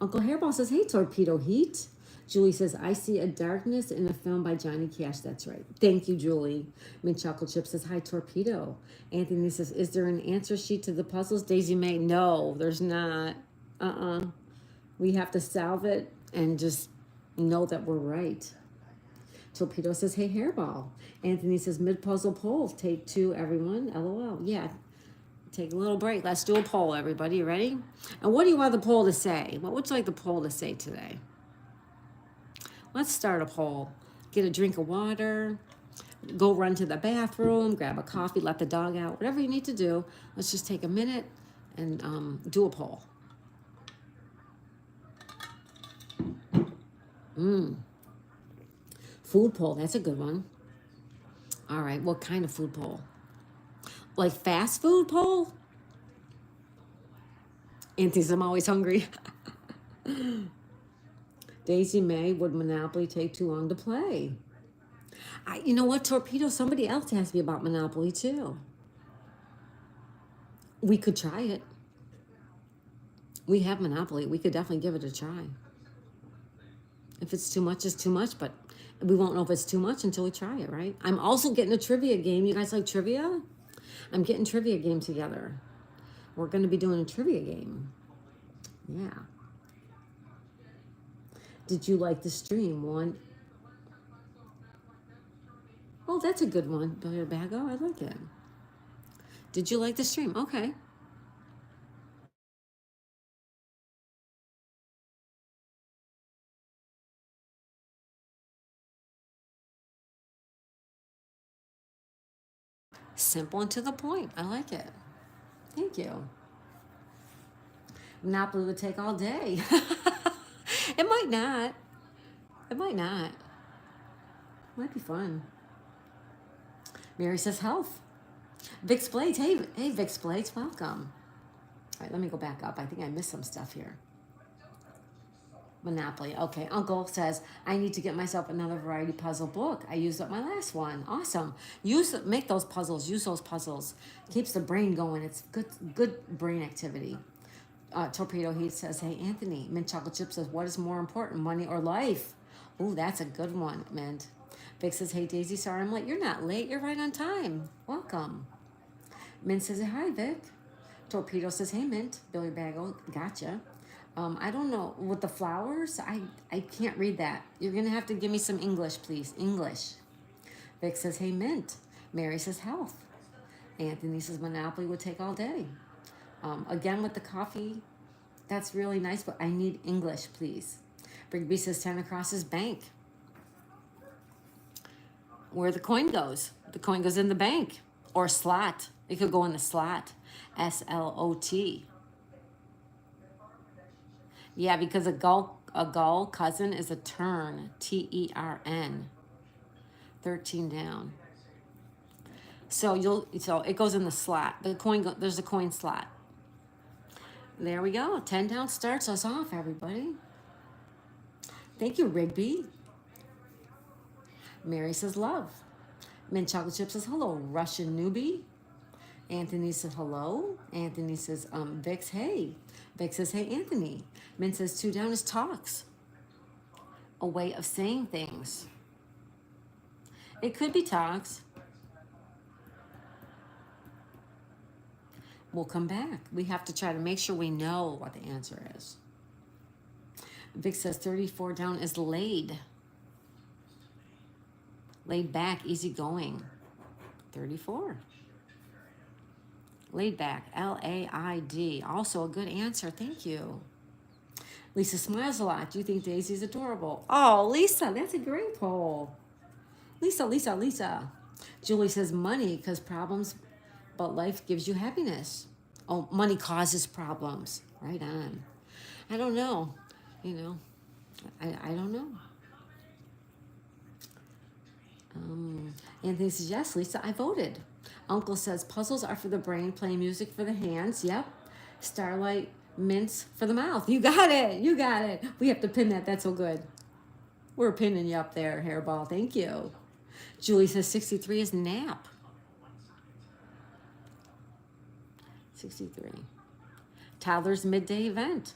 Uncle Hairball says, hey, Torpedo Heat. Julie says, I see a darkness in a film by Johnny Cash. That's right. Thank you, Julie. Mint Chocolate Chip says, hi, Torpedo. Anthony says, is there an answer sheet to the puzzles? Daisy May, no, there's not. We have to solve it and just know that we're right. Torpedo says, hey, Hairball. Anthony says, mid-puzzle poll. Take 2, everyone. LOL. Yeah, take a little break. Let's do a poll, everybody. You ready? And what do you want the poll to say? What would you like the poll to say today? Let's start a poll. Get a drink of water. Go run to the bathroom. Grab a coffee. Let the dog out. Whatever you need to do. Let's just take a minute and do a poll. Food poll, that's a good one. All right, what kind of food poll? Like fast food poll? Anthony's, I'm always hungry. Daisy May, would Monopoly take too long to play? You know what, Torpedo, somebody else asked me about Monopoly too. We could try it. We have Monopoly. We could definitely give it a try. If it's too much, it's too much, but we won't know if it's too much until we try it, right? I'm also getting a trivia game. You guys like trivia? I'm getting trivia game together. We're going to be doing a trivia game. Yeah. Did you like the stream one? Oh, that's a good one. Billiard Bago, I like it. Did you like the stream? Okay. Simple and to the point. I like it. Thank you. Monopoly would take all day. It might not. It might not. Might be fun. Mary says health. Vix Blades. Hey, Vix Blades, welcome. All right, let me go back up. I think I missed some stuff here. Monopoly. Okay, Uncle says, I need to get myself another variety puzzle book. I used up my last one. Awesome. Make those puzzles. Use those puzzles. Keeps the brain going. It's good brain activity. Torpedo Heat says, hey, Anthony. Mint Chocolate Chip says, what is more important, money or life? Ooh, that's a good one, Mint. Vic says, hey, Daisy, sorry I'm late. You're not late. You're right on time. Welcome. Mint says, hi, Vic. Torpedo says, hey, Mint. Billy Bagel, gotcha. I don't know. With the flowers, I can't read that. You're going to have to give me some English, please. English. Vic says, hey, Mint. Mary says, health. Anthony says, Monopoly would take all day. Again, with the coffee, that's really nice, but I need English, please. Brigby says, 10 across his bank. Where the coin goes. The coin goes in the bank. Or slot. It could go in the slot. S-L-O-T. Yeah, because a gull cousin is a turn. T-E-R-N. 13 down. So it goes in the slot. There's a coin slot. There we go. 10 down starts us off, everybody. Thank you, Rigby. Mary says love. Mint Chocolate Chip says hello, Russian newbie. Anthony says hello. Anthony says, Vix, hey. Vix says, hey, Anthony. Mint says 2 down is talks. A way of saying things. It could be talks. We'll come back. We have to try to make sure we know what the answer is. Vic says 34 down is laid. Laid back, easy going. 34. Laid back, L-A-I-D. Also a good answer, thank you. Lisa smiles a lot. Do you think Daisy's adorable? Oh, Lisa, that's a great poll. Lisa. Julie says money, because problems, but life gives you happiness. Oh, money causes problems. Right on. I don't know. I don't know. Anthony says, yes, Lisa, I voted. Uncle says, puzzles are for the brain, playing music for the hands. Yep. Starlight, mints for the mouth. You got it. We have to pin that. That's so good. We're pinning you up there, Hairball. Thank you. Julie says 63 is nap. 63. Toddler's midday event.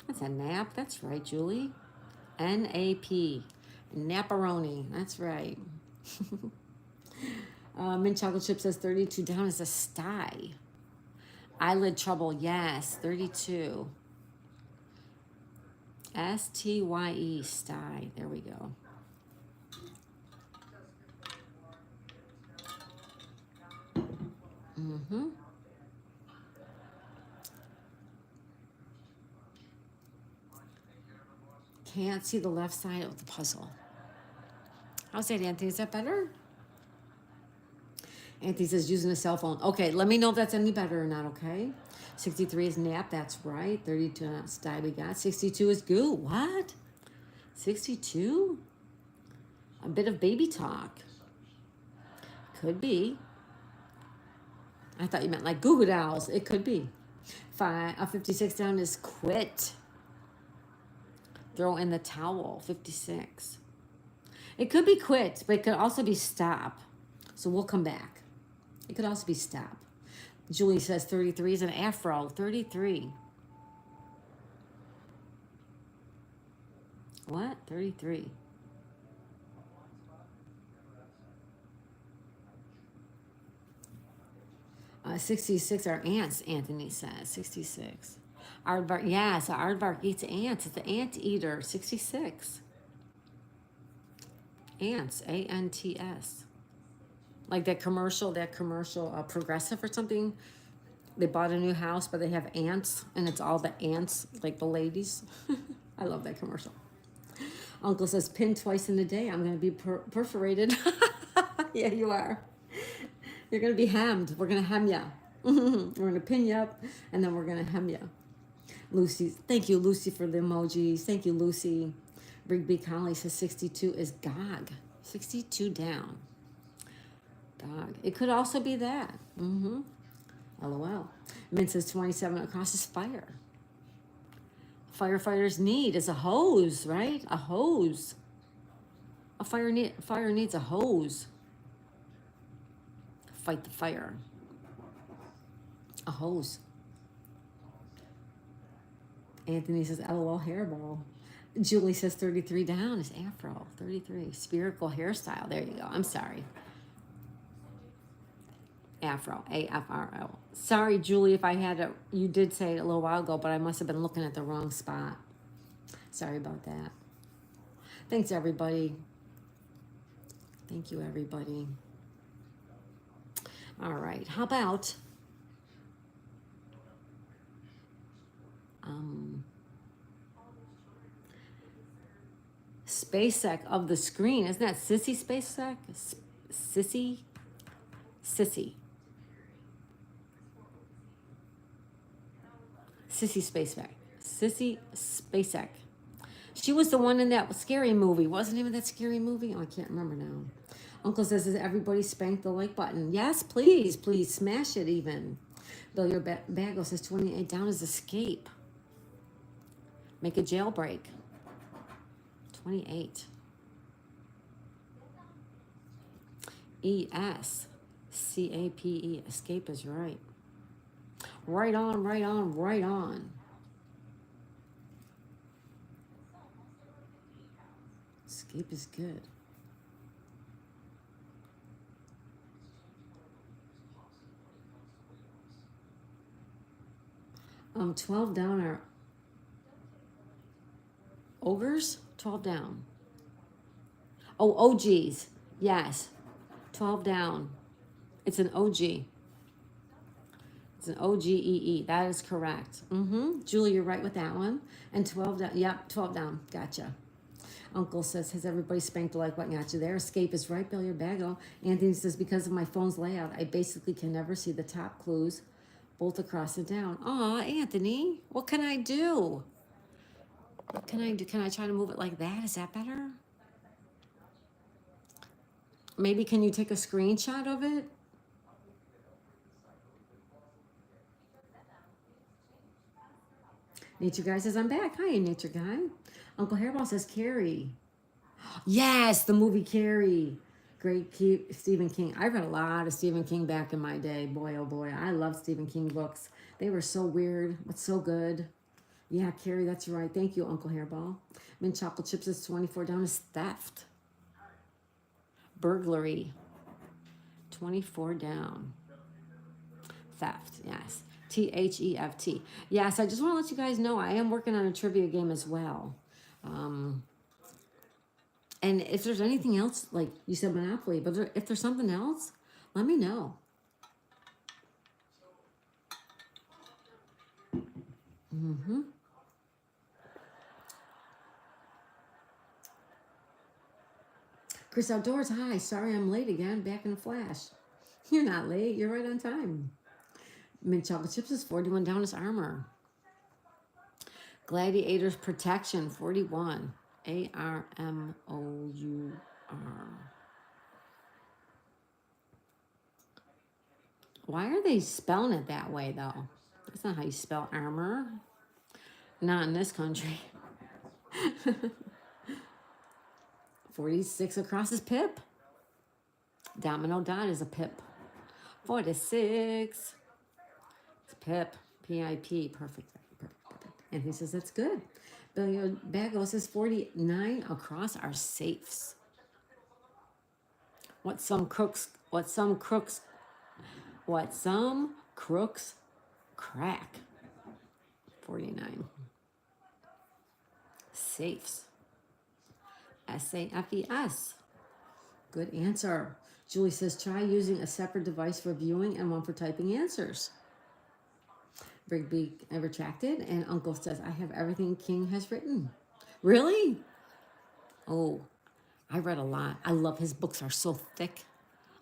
That's a nap. That's right, Julie. N-A-P. Naparoni. That's right. Mint Chocolate Chip says 32 down is a sty. Eyelid trouble. Yes. 32. S-T-Y-E. Sty. There we go. Can't see the left side of the puzzle. How's that, Anthony? Is that better? Anthony says using a cell phone. Okay, let me know if that's any better or not, okay? 63 is nap. That's right. 32 is die we got. 62 is goo. What? 62? A bit of baby talk. Could be. I thought you meant like Goo Goo Dolls. It could be. 56 down is quit. Throw in the towel. 56. It could be quit, but it could also be stop. So we'll come back. It could also be stop. Julie says 33 is an afro. 33. What? 33. 66 are ants, Anthony says. 66. Aardvark, yes, an aardvark eats ants. It's an ant eater. 66. Ants, A-N-T-S. Like that commercial, Progressive or something. They bought a new house, but they have ants, and it's all the ants, like the ladies. I love that commercial. Uncle says, pin twice in a day. I'm going to be perforated. Yeah, you are. You're going to be hemmed. We're going to hem you. We're going to pin you up, and then we're going to hem you. Lucy, thank you, Lucy, for the emojis. Thank you, Lucy. Rigby Conley says 62 is Gog. 62 down. Dog. It could also be that. LOL. Mint says 27 across is fire. Firefighters need is a hose, right? A hose. A fire needs a hose. Fight the fire. A hose. Anthony says LOL hairball. Julie says 33 down is afro. 33. Spherical hairstyle. There you go. I'm sorry. Afro. A-F-R-O. Sorry, Julie, if I had it. You did say it a little while ago, but I must have been looking at the wrong spot. Sorry about that. Thanks, everybody. Thank you, everybody. All right. How about SpaceX of the screen? Isn't that Sissy SpaceX? Sissy? Sissy. Sissy SpaceX. Sissy SpaceX. She was the one in that scary movie. Wasn't even that scary movie? Oh, I can't remember now. Uncle says, does everybody spank the like button? Yes, please. Please smash it even. Bill, your Bago says 28 down is escape. Make a jailbreak. 28. E-S-C-A-P-E. Escape is right. Right on, right on, right on. Escape is good. 12 down are ogres? 12 down. Oh, OGs. Yes. 12 down. It's an OG. It's an OGEE. That is correct. Julie, you're right with that one. And 12 down. Yep, 12 down. Gotcha. Uncle says, has everybody spanked the like button? Gotcha there. Escape is right, Bill, your bago. Anthony says, because of my phone's layout, I basically can never see the top clues, both across and down. Aw, Anthony, what can I do? What can I do? Can I try to move it like that? Is that better? Maybe can you take a screenshot of it? Nature Guy says, I'm back. Hi, Nature Guy. Uncle Hairball says, Carrie. Yes, the movie Carrie. Great Stephen King. I read a lot of Stephen King back in my day. Boy, oh boy. I love Stephen King books. They were so weird, but so good. Yeah, Carrie, that's right. Thank you, Uncle Hairball. Mint chocolate chips is 24 down is theft. Burglary. 24 down. Theft, yes. T-H-E-F-T. Yes, I just want to let you guys know I am working on a trivia game as well. And if there's anything else, like you said Monopoly, but if there's something else, let me know. Chris Outdoors, hi. Sorry I'm late again. Back in a flash. You're not late. You're right on time. Mint chocolate chips is 41 down is armor. Gladiators protection, 41. A-R-M-O-U-R. Why are they spelling it that way, though? That's not how you spell armor. Not in this country. 46 across is pip. Domino dot is a pip. 46. Pip. P-I-P. Perfect. Anthony says, that's good. Billiard Bagel says 49 across our safes. What some crooks crack. 49. Safes. S-A-F-E-S. Good answer. Julie says, try using a separate device for viewing and one for typing answers. Rigby retracted, and Uncle says, I have everything King has written. Really? Oh, I read a lot. I love his books are so thick.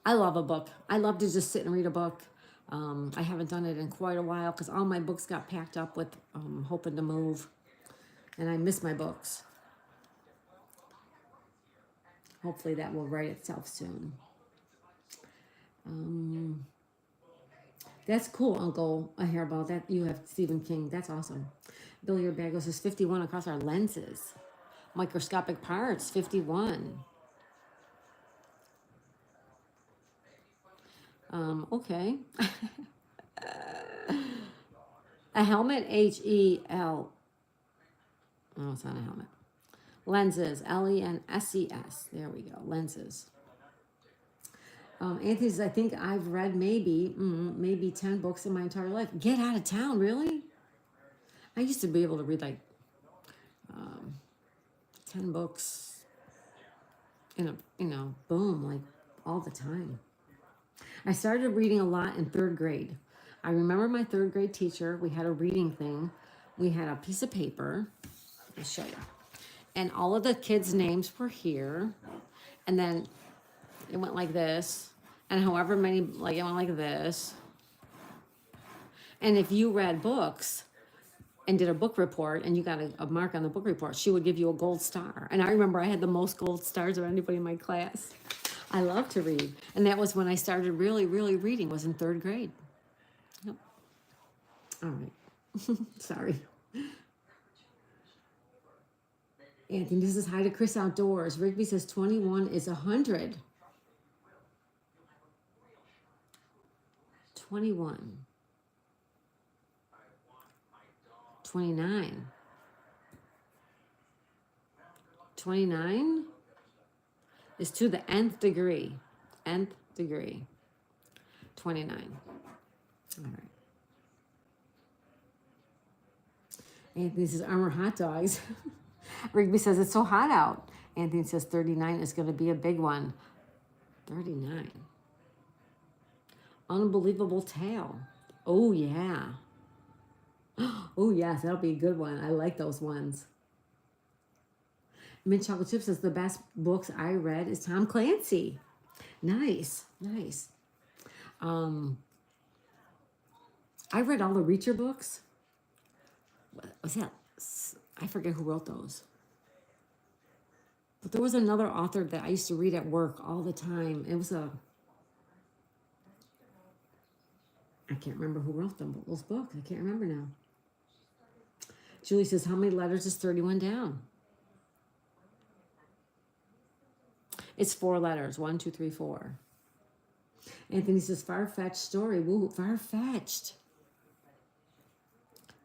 I love a book. I love to just sit and read a book. I haven't done it in quite a while because all my books got packed up with hoping to move. And I miss my books. Hopefully that will write itself soon. That's cool, Uncle. I hear about that. You have Stephen King. That's awesome. Billiard Bagel says 51 across our lenses. Microscopic parts, 51. Okay. A helmet, H-E-L. Oh, it's not a helmet. Lenses, L-E-N-S-E-S. There we go, lenses. Anthony says, I think I've read maybe 10 books in my entire life. Get out of town, really? I used to be able to read like 10 books in a, boom, like all the time. I started reading a lot in third grade. I remember my third grade teacher, we had a reading thing. We had a piece of paper. I'll show you. And all of the kids' names were here. And then it went like this. And however many, like it went like this. And if you read books and did a book report and you got a mark on the book report, she would give you a gold star. And I remember I had the most gold stars of anybody in my class. I love to read. And that was when I started really, really reading, was in third grade. Yep. All right. Sorry. Anthony, this is hi to Chris Outdoors. Rigby says 21 is 100. 21. 29. 29 is to the nth degree. Nth degree. 29. All right. Anthony says Armor hot dogs. Rigby says it's so hot out. Anthony says 39 is going to be a big one. 39. Unbelievable tale. Oh, yeah. Oh, yes, that'll be a good one. I like those ones. Mint Chocolate Chip says the best books I read is Tom Clancy. Nice, nice. I read all the Reacher books. What was that? I forget who wrote those. But there was another author that I used to read at work all the time. It was I can't remember who wrote them, but those books, I can't remember now. Julie says, how many letters is 31 down? It's 4 letters. 1, 2, 3, 4. Anthony says, far-fetched story. Woo, far-fetched.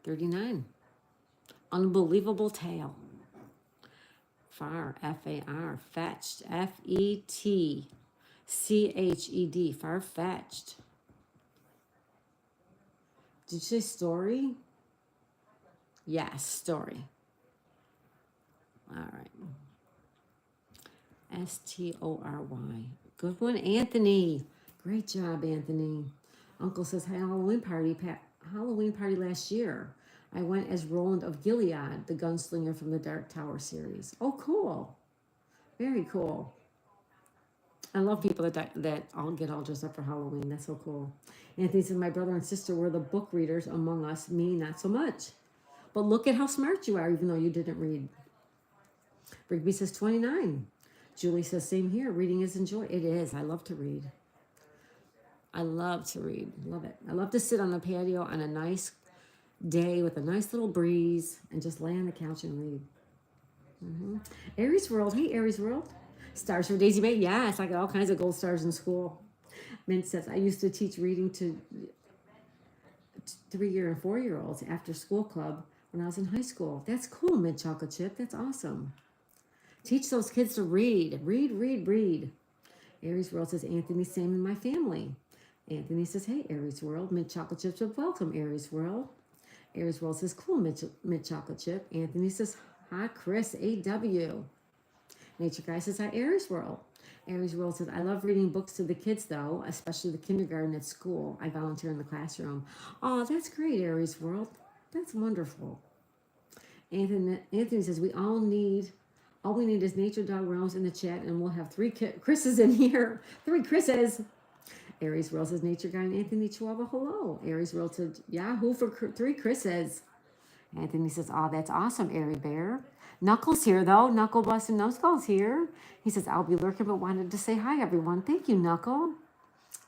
39. Unbelievable tale. Far, F-A-R, fetched, F-E-T-C-H-E-D, far-fetched. Did you say story? Yes, story. All right. S-T-O-R-Y. Good one, Anthony. Great job, Anthony. Uncle says, Halloween party last year. I went as Roland of Gilead, the gunslinger from the Dark Tower series. Oh, cool. Very cool. I love people that all get all dressed up for Halloween. That's so cool. Anthony said, my brother and sister were the book readers among us. Me, not so much. But look at how smart you are, even though you didn't read. Rigby says 29. Julie says, same here. Reading is enjoy. It is. I love to read. I love to read. Love it. I love to sit on the patio on a nice day with a nice little breeze and just lay on the couch and read. Aries World. Hey, Aries World. Stars for Daisy May. Yes, I got all kinds of gold stars in school. Mint says, I used to teach reading to 3-year and 4-year-olds after school club when I was in high school. That's cool, Mint Chocolate Chip. That's awesome. Teach those kids to read. Read, read, read. Aries World says, Anthony, same in my family. Anthony says, hey, Aries World. Mint Chocolate Chip says, welcome, Aries World. Aries World says, cool, Mint Chocolate Chip. Anthony says, hi, Chris, AW. Nature Guy says, hi, Aries World. Aries World says, I love reading books to the kids, though, especially the kindergarten at school. I volunteer in the classroom. Oh, that's great, Aries World. That's wonderful. Anthony says, all we need is Nature Dog Realms in the chat, and we'll have 3 Chris's in here. 3 Chris's. Aries World says, Nature Guy and Anthony Chihuahua, hello. Aries World says, Yahoo for 3 Chris's. Anthony says, oh, that's awesome, Airy Bear. Knuckles here, though. Knuckle Bust and Numbskull's here. He says, I'll be lurking, but wanted to say hi, everyone. Thank you, Knuckle.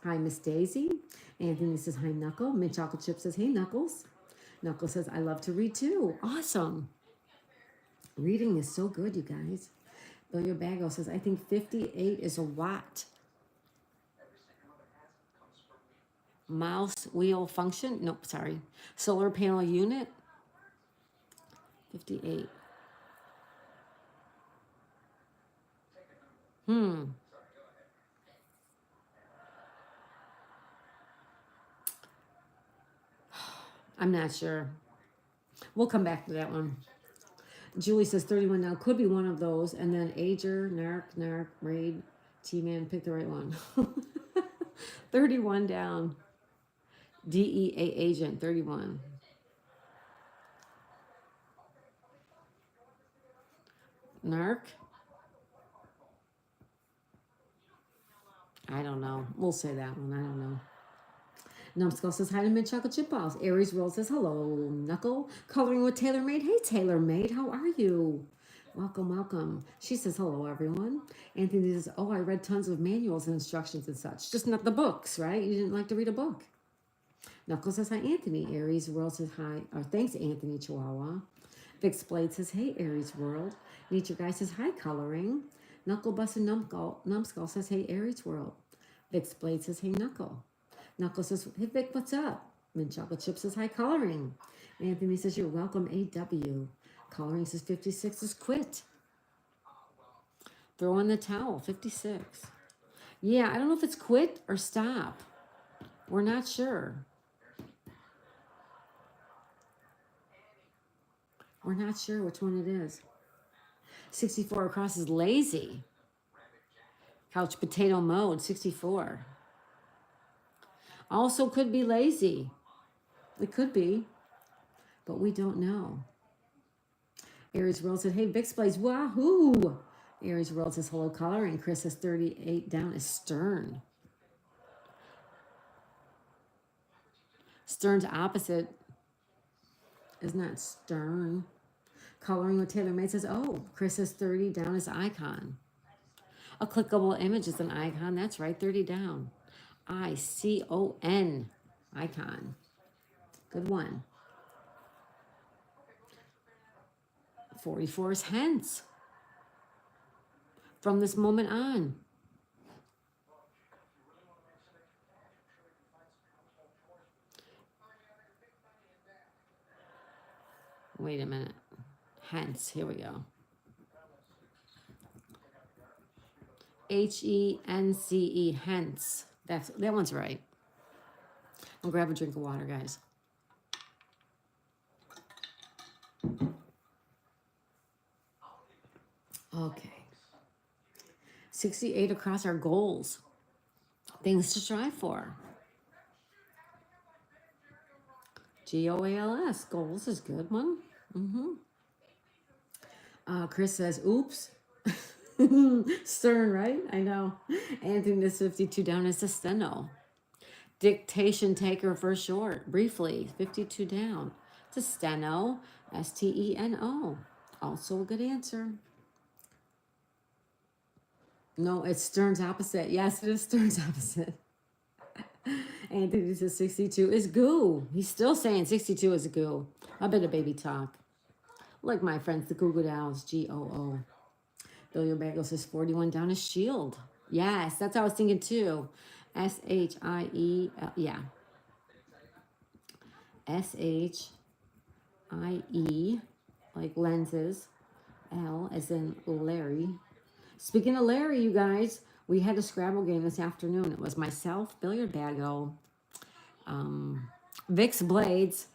Hi, Miss Daisy. Anthony says, hi, Knuckle. Mint Chocolate Chip says, hey, Knuckles. Knuckles says, I love to read, too. Awesome. Reading is so good, you guys. Billy Bago says, I think 58 is a watt. Mouse wheel function. Nope, sorry. Solar panel unit. 58. I'm not sure. We'll come back to that one. Julie says 31 now. Could be one of those. And then Ager, Narc, Raid, T-Man. Pick the right one. 31 down. DEA agent, 31. Narc? I don't know. We'll say that one. I don't know. Numbskull says hi to Mint Chocolate Chip Balls. Aries World says hello. Knuckle. Coloring with Taylor Made. Hey, Taylor Made. How are you? Welcome, welcome. She says hello, everyone. Anthony says, oh, I read tons of manuals and instructions and such. Just not the books, right? You didn't like to read a book. Knuckle says hi, Anthony. Aries World says hi. Or thanks, Anthony Chihuahua. Vix Blade says, hey, Aries World. Nature Guy says hi, coloring. Knuckle Bust and Numbskull says, hey, Aries World. Vix Blade says, hey, Knuckle. Knuckle says, hey, Vic, what's up? Mint Chocolate Chip says, hi, coloring. Anthony says, you're welcome, AW. Coloring says, 56 is quit. Throw in the towel, 56. Yeah, I don't know if it's quit or stop. We're not sure. We're not sure which one it is. 64 across is lazy. Couch potato mode, 64. Also could be lazy. It could be, but we don't know. Aries World said, hey, Vix Blaze, wahoo! Aries World says, hello, coloring. Chris says 38 down is stern. Stern's opposite is not stern. Coloring with Taylor Made says, oh, Chris says 30 down is icon. A clickable image is an icon. That's right, 30 down. ICON, icon. Good one. 44 is hence. From this moment on. Wait a minute. Hence, here we go. HENCE, hence. That one's right. I'll grab a drink of water, guys. Okay. 68 across our goals. Things to strive for. GOALS, goals is good one. Chris says, oops. Stern, right? I know. Anthony is 52 down is a steno. Dictation taker for short. Briefly, 52 down. It's a steno. STENO. Also a good answer. No, it's Stern's opposite. Yes, it is Stern's opposite. Anthony says 62 is goo. He's still saying 62 is a goo. A bit of baby talk. Like my friends, the Goo Goo Dolls, GOO. Billy Bagel says 41 down is shield. Yes, that's what I was thinking too. SHIEL, yeah. S-H-I-E, like lenses. L as in Larry. Speaking of Larry, you guys, we had a Scrabble game this afternoon. It was myself, Billiard Baggo, Vic's Blades,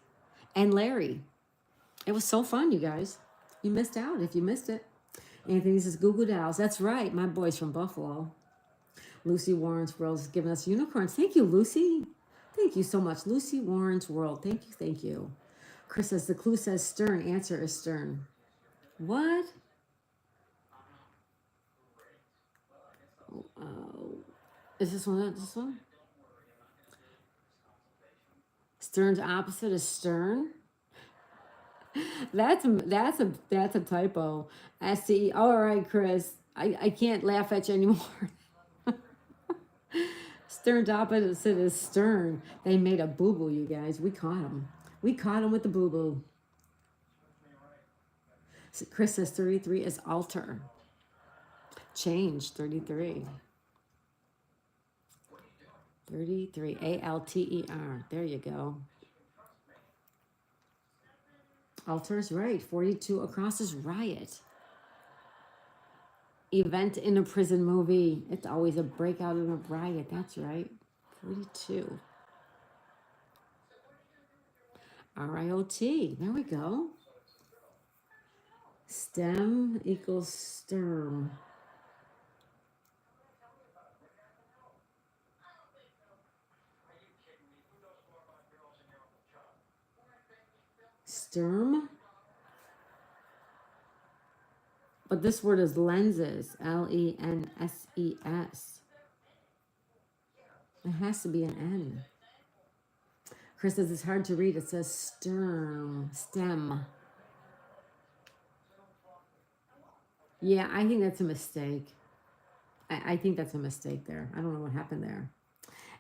and Larry. It was so fun, you guys. You missed out if you missed it. Anthony says, Goo Goo Dolls. That's right. My boy's from Buffalo. Lucy Warren's World is giving us unicorns. Thank you, Lucy. Thank you so much. Lucy Warren's World. Thank you, thank you. Chris says, the clue says stern. Answer is stern. What? Is this one? This one? Stern's opposite is stern. That's a typo. S-T-E. All right, Chris. I can't laugh at you anymore. Stern's opposite is stern. They made a boo-boo, you guys. We caught him. We caught him with the boo-boo. Chris says 33 is alter. Change, 33. 33, A-L-T-E-R. There you go. Alter is right. 42 across is riot. Event in a prison movie. It's always a breakout in a riot. That's right. 42. R-I-O-T. There we go. Stem equals sturm. Sturm. But this word is lenses. L-E-N-S-E-S. It has to be an N. Chris says it's hard to read. It says sturm. Stem. Yeah, I think that's a mistake. I think that's a mistake there. I don't know what happened there.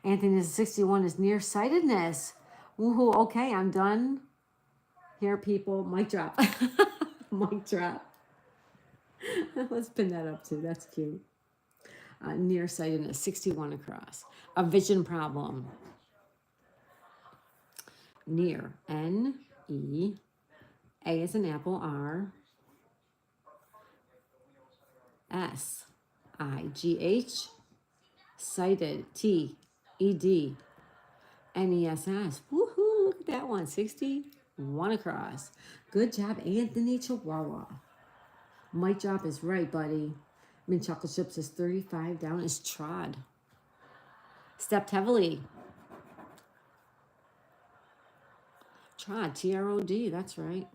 Anthony 61 is nearsightedness. Woohoo. Okay, I'm done. Here, people. Mic drop. Mic drop. Let's pin that up too. That's cute. Nearsightedness, 61 across. A vision problem. Near. N-E. A is an apple. R. S-I-G-H. Sighted. T-E-D. N-E-S-S. Woohoo! Look at that one. 61 across. Good job, Anthony Chihuahua. Mic drop is right, buddy. Mint chocolate chips is 35. Down is trod. Stepped heavily. Trod. T-R-O-D. That's right.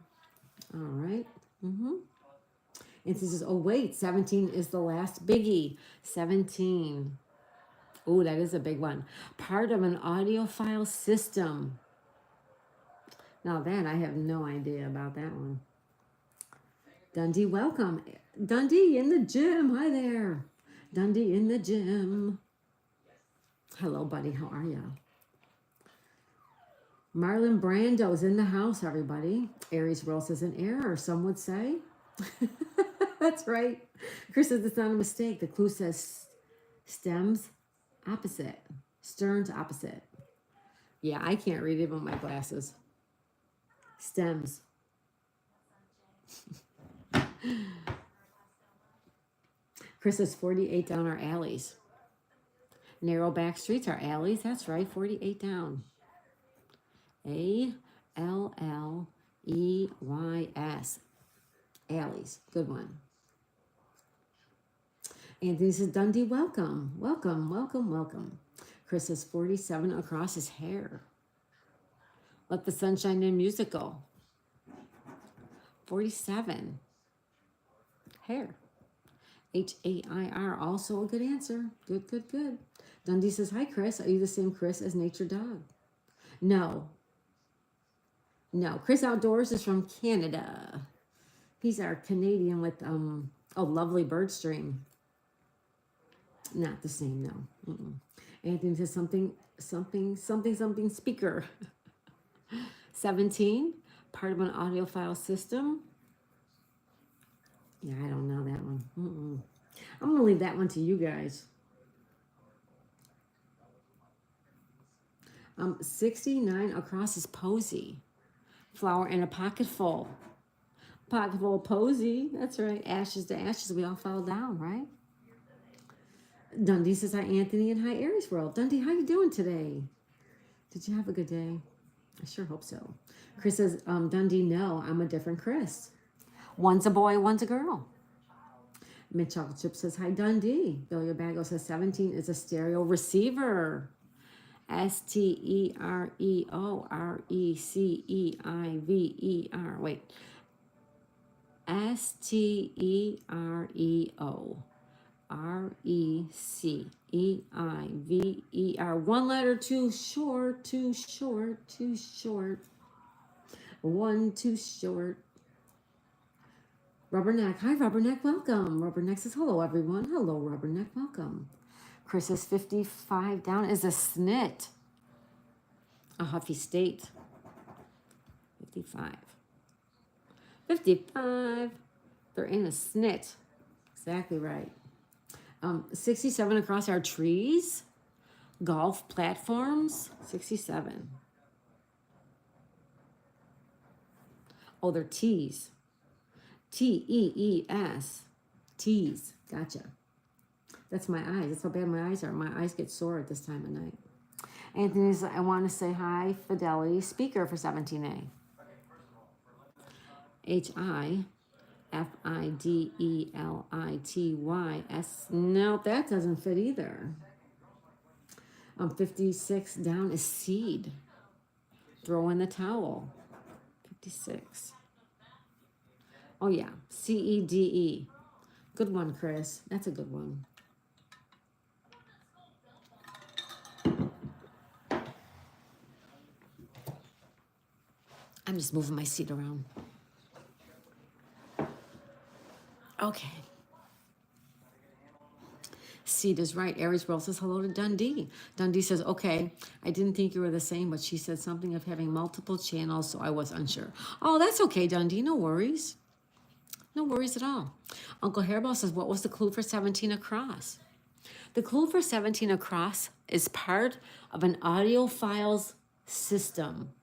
All right. And it says, oh, wait. 17 is the last biggie. 17. Oh, that is a big one. Part of an audiophile system. Now that, I have no idea about that one. Dundee, welcome. Dundee in the gym. Hi there. Dundee in the gym. Hello, buddy. How are you? Marlon Brando's in the house, everybody. Aries Rose is an error, some would say. That's right. Chris says it's not a mistake. The clue says stems opposite. Stern's opposite. Yeah, I can't read it with my glasses. Stems. Chris says 48 down are alleys. Narrow back streets are alleys. That's right, 48 down. A-L-L-E-Y-S. Alleys. Good one. Anthony says, Dundee, welcome. Welcome, welcome, welcome. Chris says 47 across his hair. Let the Sunshine in musical. 47. Hair. H-A-I-R. Also a good answer. Good, good, good. Dundee says, hi, Chris. Are you the same Chris as Nature Dog? No. No. Chris Outdoors is from Canada. He's our Canadian with, lovely bird stream. Not the same, no. Anthony says something speaker. 17, part of an audiophile system. Yeah, I don't know that one. I'm going to leave that one to you guys. 69 across is posy. Flower in a pocket full. Pocket full of posy. That's right. Ashes to ashes. We all fall down, right? Dundee says hi, Anthony, and hi, Aries World. Dundee, how you doing today? Did you have a good day? I sure hope so. Chris says, Dundee, no, I'm a different Chris. One's a boy, one's a girl. Mint Chocolate Chip says, hi, Dundee. Billy Bago says, 17 is a stereo receiver. Stereoreceiver. Wait. Stereoreceiver. One letter too short, too short, too short. One too short. Rubberneck. Hi, Rubberneck. Welcome. Rubberneck says, hello, everyone. Hello, Rubberneck. Welcome. Chris says, 55 down is a snit. A Huffy State. 55. 55. They're in a snit. Exactly right. 67 across our trees. Golf platforms. 67. Oh, they're T's. Tees. T's. Gotcha. That's my eyes. That's how bad my eyes are. My eyes get sore at this time of night. Anthony's, I want to say hi, Fidelity, speaker for 17A. HIFIDELITYS. No, that doesn't fit either. 56 down is seed. Throw in the towel. 56. Oh, yeah. CEDE. Good one, Chris. That's a good one. I'm just moving my seat around. Okay. Seed is right. Aries World says hello to Dundee. Dundee says, okay, I didn't think you were the same, but she said something of having multiple channels, so I was unsure. Oh, that's okay, Dundee. No worries. No worries at all. Uncle Hairball says, what was the clue for 17 across? The clue for 17 across is part of an audiophiles system.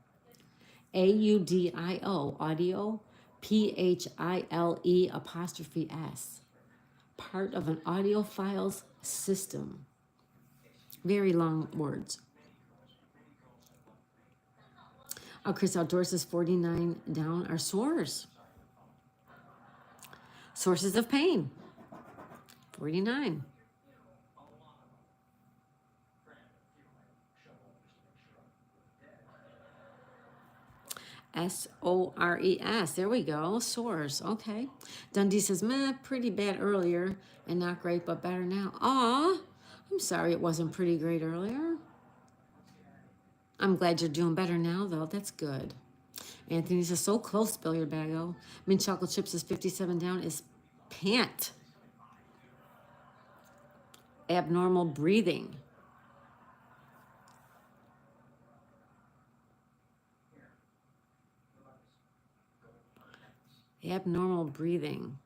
AUDIO, audio, PHILE''S. Part of an audiophiles system. Very long words. Chris Outdoors says 49 down are sores. Sources of pain. 49. SORES. There we go. Sores. Okay. Dundee says, meh, pretty bad earlier and not great, but better now. Aw, I'm sorry it wasn't pretty great earlier. I'm glad you're doing better now, though. That's good. Anthony says, so close, Billiard Bago. Mint Chocolate Chips says 57 down is pant. Abnormal breathing. Abnormal breathing.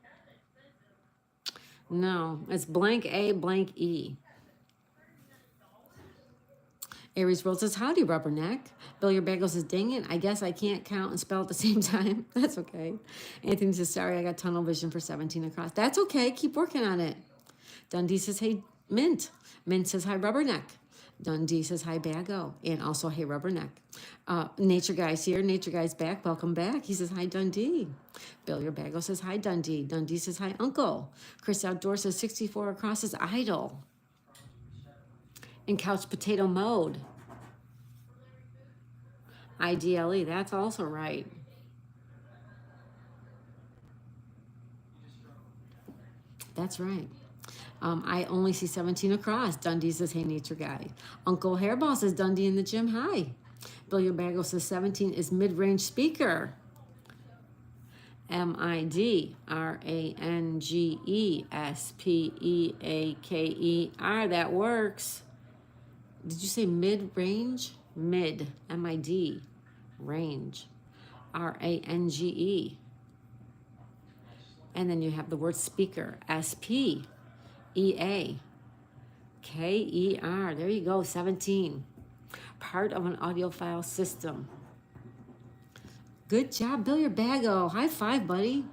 No, it's blank A, blank E. Aries World says, howdy, Rubberneck. Billiard Bagel says, dang it, I guess I can't count and spell at the same time. That's okay. Anthony says, sorry, I got tunnel vision for 17 across. That's okay. Keep working on it. Dundee says, hey, Mint. Mint says, hi, Rubberneck. Dundee says, hi, Bago. And also, hey, Rubberneck. Nature Guy's here. Nature Guy's back. Welcome back. He says, hi, Dundee. Billiard Bago says, hi, Dundee. Dundee says, hi, Uncle. Chris Outdoor says, 64 across is idle. In couch potato mode. IDLE, that's also right. That's right. I only see 17 across. Dundee says, hey, Nature Guy. Uncle Hairball says, Dundee in the gym, hi. Billiard Bagel says 17 is mid-range speaker. MIDRANGESPEAKER. That works. Did you say mid-range? Mid. MID. Range. RANGE. And then you have the word speaker. SPEAKER. There you go, 17. part of an audiophile system. Good job, Billiard Baggo. High five, buddy.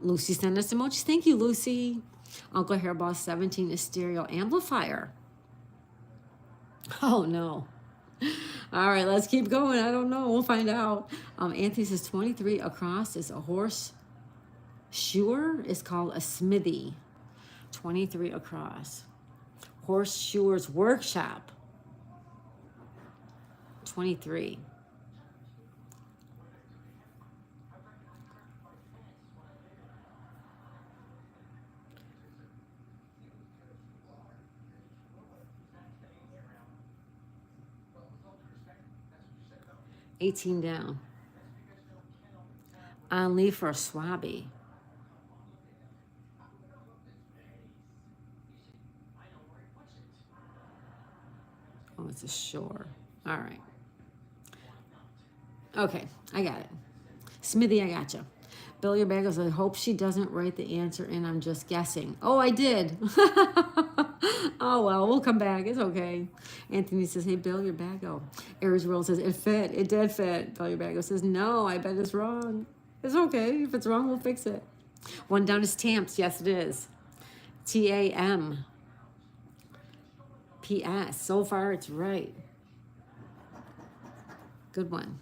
Lucy sent us emojis. Thank you, Lucy. Uncle Hairball 17 is stereo amplifier. Oh, no. All right, let's keep going. I don't know. We'll find out. Anthony says 23 across is a horse. Shoer is called a smithy. 23 across. Horseshoer's workshop. 23. $18 down. On leave for a swabby. Oh, it's a shore. All right. Okay, I got it. Smithy, I got you. Billy Bagels, I hope she doesn't write the answer and I'm just guessing. Oh, I did. Oh, well, we'll come back. It's okay. Anthony says, hey, Bill, your bago. Aries World says, it fit. It did fit. Bill, your bago says, no, I bet it's wrong. It's okay. If it's wrong, we'll fix it. One down is Tamps. Yes, it is. T-A-M. P-S. So far, it's right. Good one.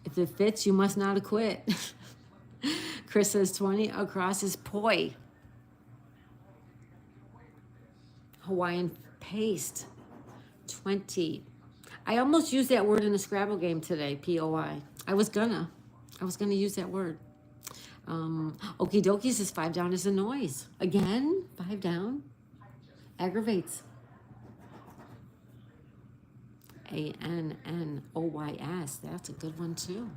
If it fits, you must not acquit. Chris says 20 across is poi. Hawaiian paste. 20. I almost used that word in the Scrabble game today, P-O-I. I was gonna use that word. Okie dokie says 5 down is a noise. Again, 5 down. Aggravates. A-N-N-O-Y-S. That's a good one too.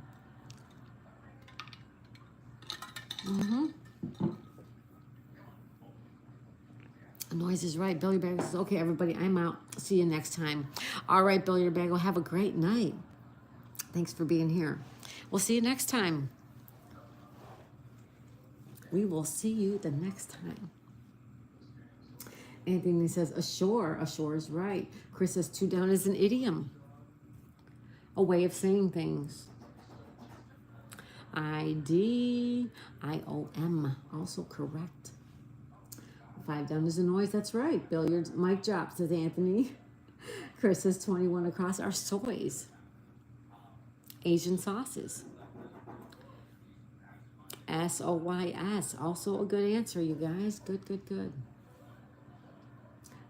A noise is right. Billy Bagel says, okay, everybody, I'm out. See you next time. All right, Billy Bagel, have a great night. Thanks for being here. We'll see you next time. We will see you the next time. Anthony says, ashore. Ashore is right. Chris says 2 down is an idiom. A way of saying things. I-D-I-O-M. Also correct. 5 down is a noise. That's right. Billiards. Mic drop, says Anthony. Chris says 21 across are soys. Asian sauces. S-O-Y-S. Also a good answer, you guys. Good, good, good.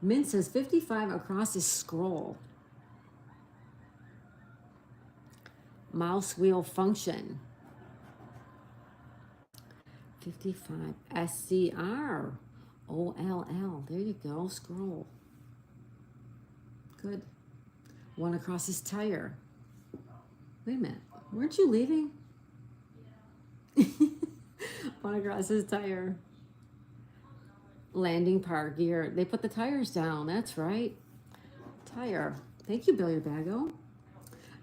Min says 55 across is scroll. Mouse wheel function. 55. S-C-R-O-L-L. There you go. Scroll. Good. 1 across is tire. Wait a minute. Weren't you leaving? 1 across is tire. Landing park gear. They put the tires down. That's right. Tire. Thank you, Billiard Baggo.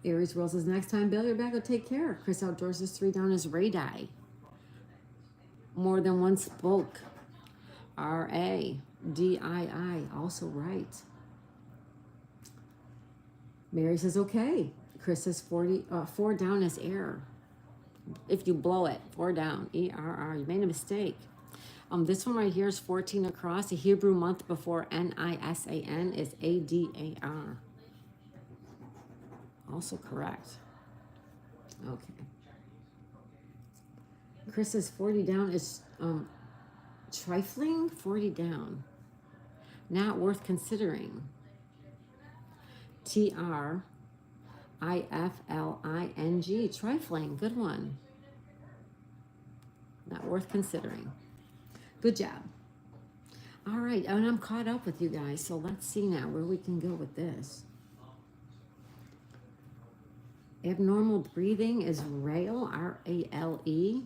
Aries World says, next time, Billiard Baggo, take care. Chris Outdoors says 3 down is radii. More than one spoke. R-A-D-I-I. Also right. Mary says, okay. Chris says 4 down is air. If you blow it, 4 down. E-R-R. You made a mistake. This one right here is 14 across. The Hebrew month before N-I-S-A-N is A-D-A-R. Also correct. Okay. Chris says 40 down is trifling. 40 down. Not worth considering. T-R-I-F-L-I-N-G. Trifling. Good one. Not worth considering. Good job. All right, and I'm caught up with you guys, so let's see now where we can go with this. Abnormal breathing is rail, R-A-L-E.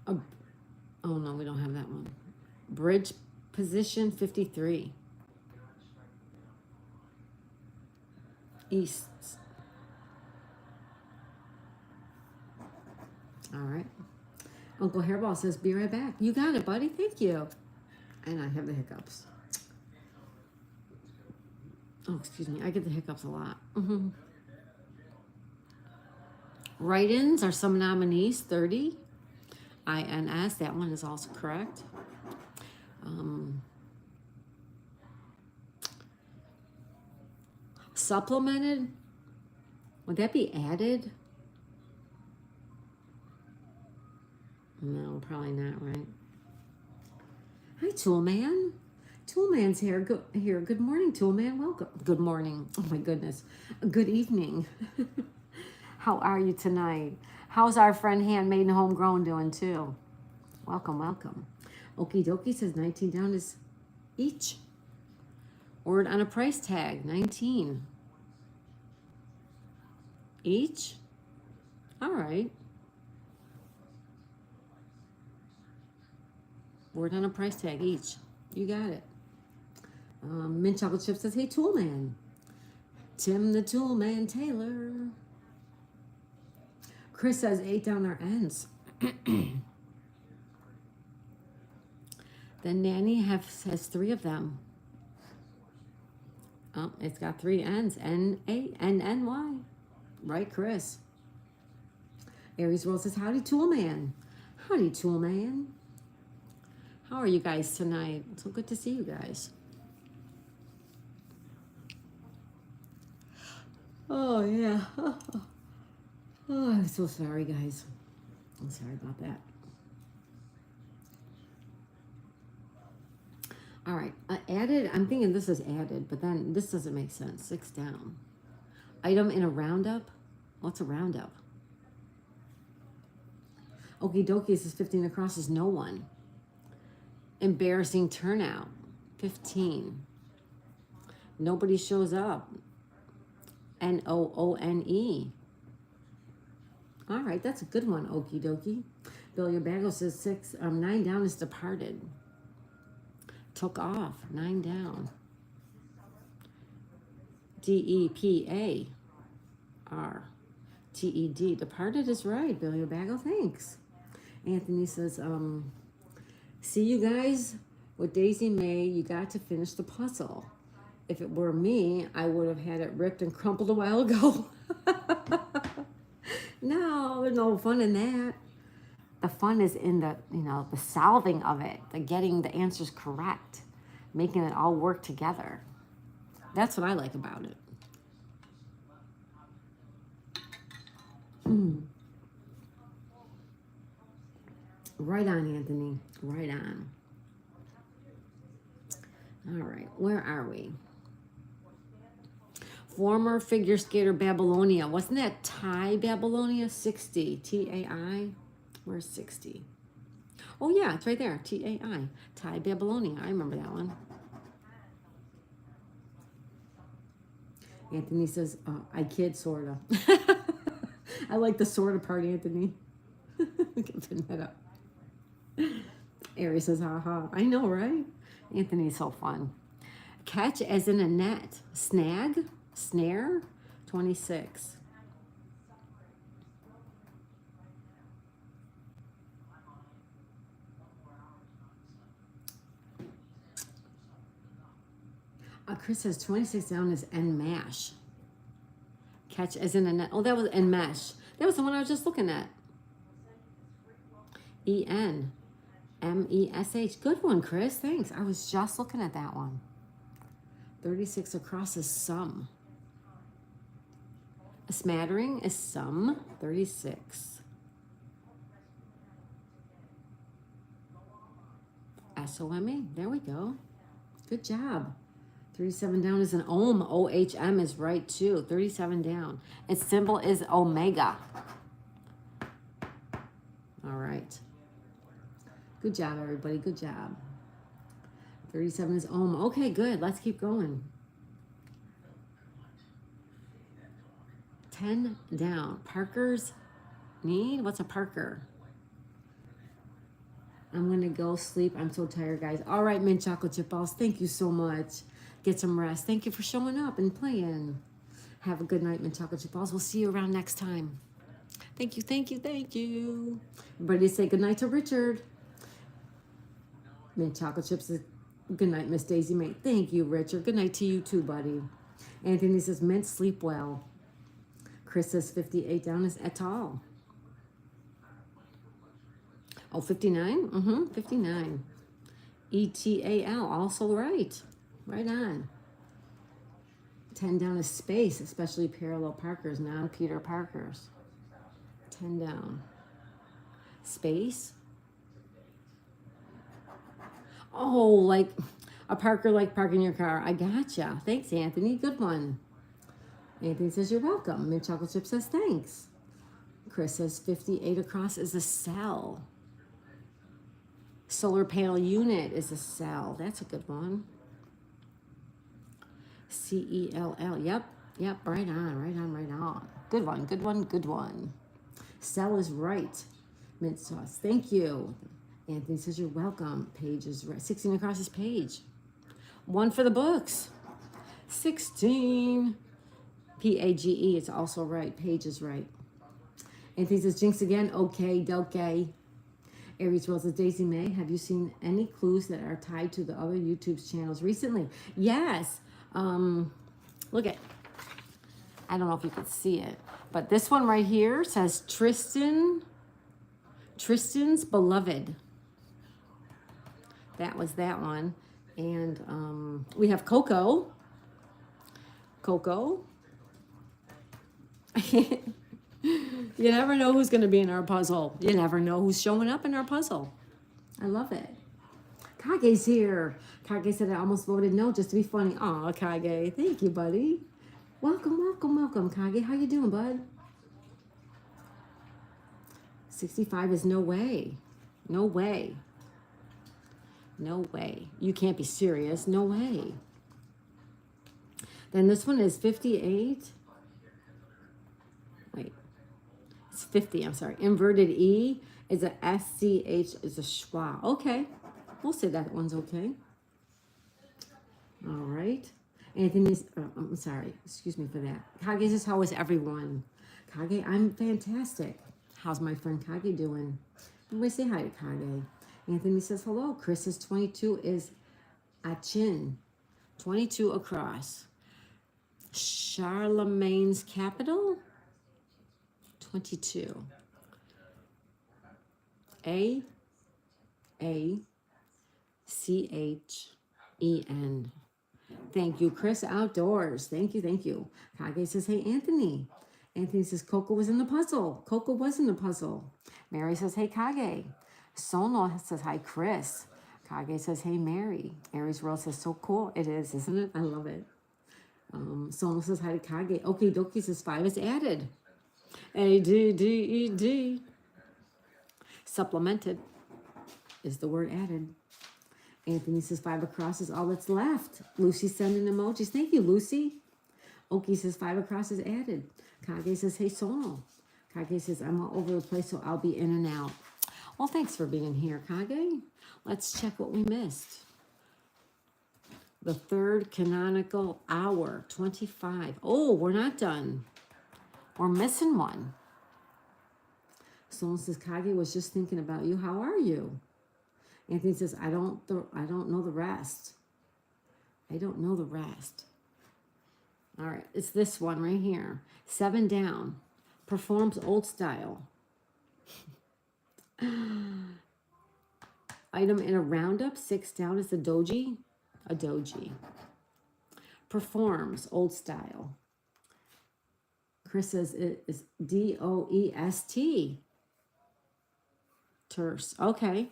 Oh, no, we don't have that one. Bridge position, 53. East. All right. Uncle Hairball says, be right back. You got it, buddy. Thank you. And I have the hiccups. Oh, excuse me. I get the hiccups a lot. Write-ins are some nominees, 30. INS, that one is also correct. Supplemented, would that be added? No, probably not, right? Hi, Toolman. Toolman's here. Good morning, Toolman. Welcome. Good morning. Oh my goodness. Good evening. How are you tonight? How's our friend Handmade and Homegrown doing too? Welcome, welcome. Okie dokie says 19 down is each. Word on a price tag, 19. Each? All right. Word on a price tag, each. You got it. Mint Chocolate Chip says, hey, Toolman. Tim the Toolman Taylor. Chris says 8 down our ends. Then Nanny has 3 of them. Oh, it's got 3 ends. N-A and N-Y. Right, Chris? Aries World says, howdy, Toolman. Howdy, Toolman. How are you guys tonight? So good to see you guys. Oh, yeah. Oh, I'm so sorry, guys. I'm sorry about that. All right, added, I'm thinking this is added, but then this doesn't make sense. 6 down. Item in a roundup? What's a roundup? Okie dokie says 15 across is no one. Embarrassing turnout, 15. Nobody shows up. N-O-O-N-E. All right, that's a good one, okie dokie. Billy Bago says 9 down is departed. Took off, 9 down. D-E-P-A-R-T-E-D. Departed is right, Billy Bago, thanks. Anthony says, see you guys with Daisy May, you got to finish the puzzle. If it were me, I would have had it ripped and crumpled a while ago. No, there's no fun in that. The fun is in the, the solving of it, the getting the answers correct, making it all work together. That's what I like about it. Right on, Anthony. Right on. All right, where are we? Former figure skater Babylonia. Wasn't that Thai Babylonia? 60. T-A-I. Where's 60? Oh, yeah, it's right there. T-A-I. Thai Babylonia. I remember that one. Anthony says, I kid, sorta. I like the sorta part, Anthony. Pin that up. Aries says, haha. I know, right? Anthony's so fun. Catch as in a net. Snag? Snare? 26. Chris says 26 down is en-mash. Catch as in a net. Oh, that was en-mesh. That was the one I was just looking at. E-N-M-E-S-H. Good one, Chris. Thanks. I was just looking at that one. 36 across is some. A smattering is some. 36. S-O-M-E. There we go. Good job. 37 down is an ohm. O-H-M is right too. 37 down. Its symbol is omega. All right. Good job, everybody. Good job. 37 is ohm. Okay, good. Let's keep going. 10 down. Parker's need? What's a Parker? I'm going to go sleep. I'm so tired, guys. All right, Mint Chocolate Chip Balls. Thank you so much. Get some rest. Thank you for showing up and playing. Have a good night, Mint Chocolate Chip Balls. We'll see you around next time. Thank you, thank you, thank you. Everybody say goodnight to Richard. Mint chocolate chips says, good night, Miss Daisy May. Thank you, Richard. Good night to you too, buddy. Anthony says, Mint, sleep well. Chris says 58 down is et al. Oh, 59? 59. ETAL, also right. Right on. 10 down is space, especially parallel Parkers, non-Peter Parkers. 10 down. Space. Oh, like a Parker like parking your car. I gotcha. Thanks, Anthony. Good one. Anthony says, you're welcome. Mint Chocolate Chip says, thanks. Chris says, 58 across is a cell. Solar panel unit is a cell. That's a good one. CELL. Yep. Right on. Good one, good one, good one. Cell is right. Mint sauce. Thank you. Anthony says, you're welcome. Page is right. 16 across is page. One for the books. 16. PAGE. It's also right. Page is right. Anthony says, jinx again. Okay, dokey. Aries Rose says, Daisy May, have you seen any clues that are tied to the other YouTube channels recently? Yes. Look at, I don't know if you could see it, but this one right here says Tristan's Beloved. That was that one. And we have Coco. You never know who's going to be in our puzzle. You never know who's showing up in our puzzle. I love it. Kage's here. Kage said I almost voted no just to be funny. Aw, Kage. Thank you, buddy. Welcome, Kage. How you doing, bud? 65 is no way. No way. You can't be serious. No way. Then this one is 58. Wait. It's 50, I'm sorry. Inverted E is a SCH, is a schwa. Okay. We'll say that one's okay. All right. Anthony's, I'm sorry. Excuse me for that. Kage says, how is everyone? Kage, I'm fantastic. How's my friend Kage doing? Everybody say hi to Kage. Anthony says, hello. Chris says 22 is Achin. 22 across. Charlemagne's capital? 22. ACHEN. Thank you, Chris Outdoors. Thank you. Kage says, hey, Anthony. Anthony says, Coco was in the puzzle. Coco was in the puzzle. Mary says, hey, Kage. Sono says, hi, Chris. Kage says, hey, Mary. Aries Rose says, so cool. It is, isn't it? I love it. Sono says, hi to Kage. Okie dokie says, 5 is added. ADDED. Supplemented is the word added. Anthony says 5 across is all that's left. Lucy sending emojis. Thank you, Lucy. Oki says 5 across is added. Kage says, hey, Sono. Kage says, I'm all over the place, so I'll be in and out. Well, thanks for being here, Kage. Let's check what we missed. The third canonical hour, 25. Oh, we're not done. We're missing one. Someone says, Kage was just thinking about you. How are you? Anthony says, I don't know the rest. I don't know the rest. All right, it's this one right here. 7 down. Performs old style. Item in a roundup. 6 down is a doji. A doji. Performs old style. Chris says it is DOEST. Terse. Okay.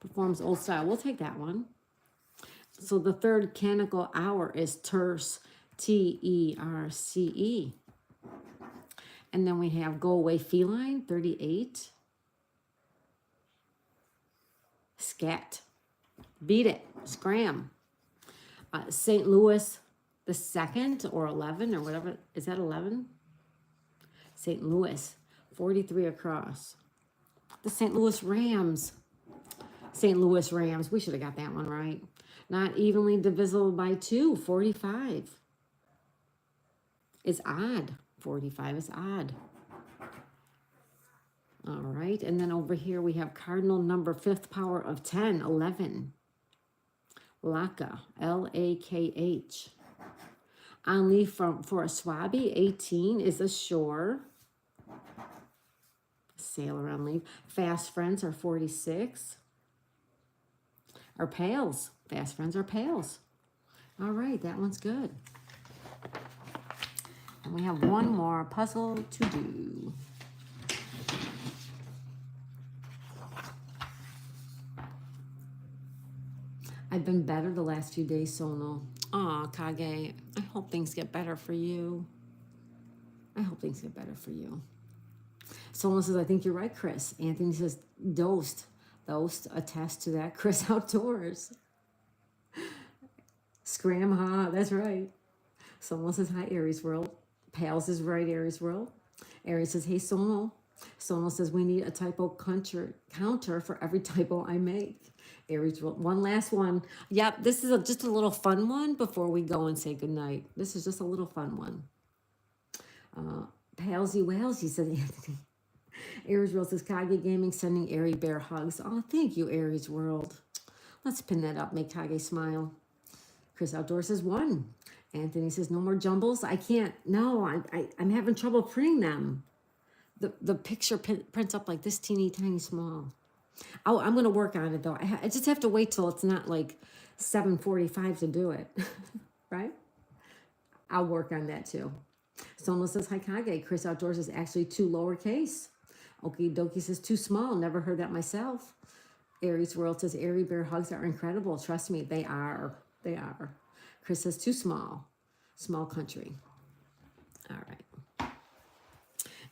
Performs old style. We'll take that one. So the third canonical hour is terse. TERCE. And then we have go away feline. 38. Scat. Beat it. Scram. St. Louis the 2nd or 11 or whatever. Is that 11? St. Louis. 43 across. The St. Louis Rams. St. Louis Rams. We should have got that one right. Not evenly divisible by 2. 45. Is odd. 45 is odd. All right, and then over here we have cardinal number, fifth power of 10, 11. Laka, L-A-K-H. On leave for a swabby, 18 is a shore. Sailor on leave. Fast friends are 46. Are pals. Fast friends are pals. All right, that one's good. And we have one more puzzle to do. I've been better the last few days, Sono. Aw, Kage, I hope things get better for you. I hope things get better for you. Someone says, I think you're right, Chris. Anthony says, dosed. Those attest to that. Chris Outdoors. Scram, ha, that's right. Someone says, hi, Aries World. Pals is right, Aries World. Aries says, hey, Sono. Sono says, we need a typo counter for every typo I make. Aries World. One last one. Yep, this is just a little fun one before we go and say goodnight. This is just a little fun one. Palsy Walesy, said Anthony. Aries World says, Kage Gaming sending Airy Bear hugs. Oh, thank you, Aries World. Let's pin that up. Make Kage smile. Chris Outdoors says 1. Anthony says, no more jumbles. I can't. No, I'm having trouble printing them. The picture prints up like this teeny tiny small. I'm going to work on it, though. I just have to wait till it's not like 7:45 to do it. Right? I'll work on that, too. Someone says, hi, Kage. Chris Outdoors is actually 2 lowercase. Okie dokie says, too small. Never heard that myself. Aries World says, Airy Bear hugs are incredible. Trust me, they are. They are. Chris says, too small. Small country. All right.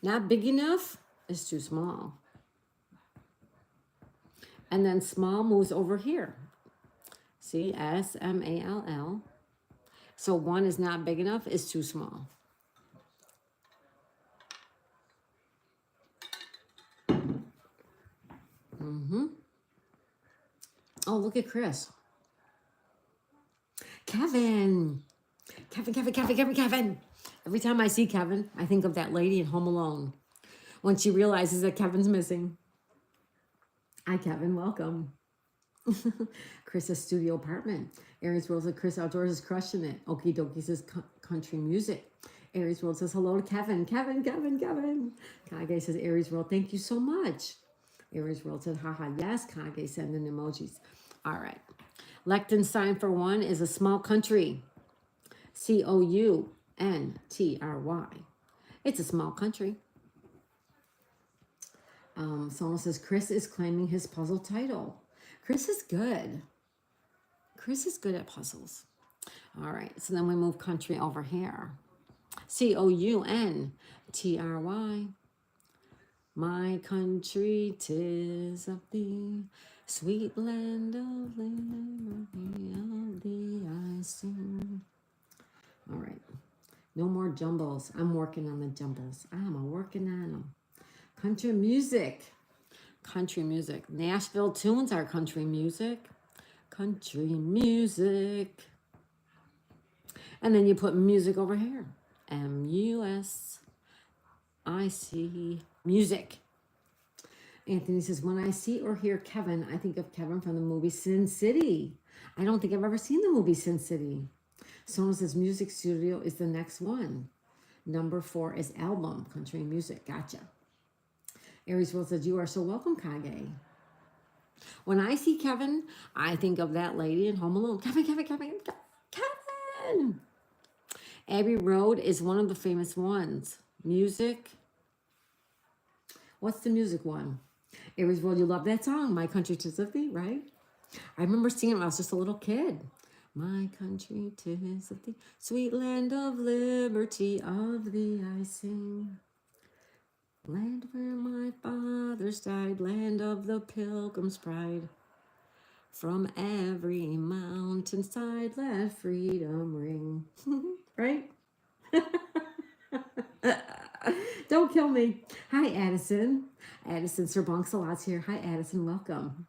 Not big enough is too small. And then small moves over here. See, S-M-A-L-L. So 1 is not big enough, is too small. Oh, look at Chris. Kevin. Kevin. Every time I see Kevin, I think of that lady in Home Alone when she realizes that Kevin's missing. Hi, Kevin. Welcome. Chris's studio apartment. Aries World says, Chris Outdoors is crushing it. Okie dokie says, country music. Aries World says, hello to Kevin. Kevin. Kage says, Aries World, thank you so much. Aries World says, haha, yes. Kage sending emojis. All right. Liechtenstein for 1 is a small country. Country. It's a small country. Someone says, Chris is claiming his puzzle title. Chris is good. Chris is good at puzzles. All right. So then we move country over here. Country. My country, 'tis of thee, sweet land of liberty, of thee I sing. All right. No more jumbles. I'm working on the jumbles. I'm working on them. Country music. Country music. Nashville tunes are country music. Country music. And then you put music over here. M-U-S-I-C. Music. Anthony says, when I see or hear Kevin, I think of Kevin from the movie Sin City. I don't think I've ever seen the movie Sin City. Someone says music studio is the next one. Number 4 is album, country music. Gotcha. Aries World says, you are so welcome, Kage. When I see Kevin, I think of that lady in Home Alone. Kevin. Abbey Road is one of the famous ones. Music. What's the music one? Aries World, you love that song, My Country 'Tis of Thee, right? I remember singing it when I was just a little kid. My country 'tis of thee, sweet land of liberty, of thee I sing. Land where my fathers died, land of the pilgrim's pride. From every mountainside, let freedom ring. Right? Don't kill me. Hi, Addison. Addison Sir Bonks-a-Lot's here. Hi, Addison. Welcome.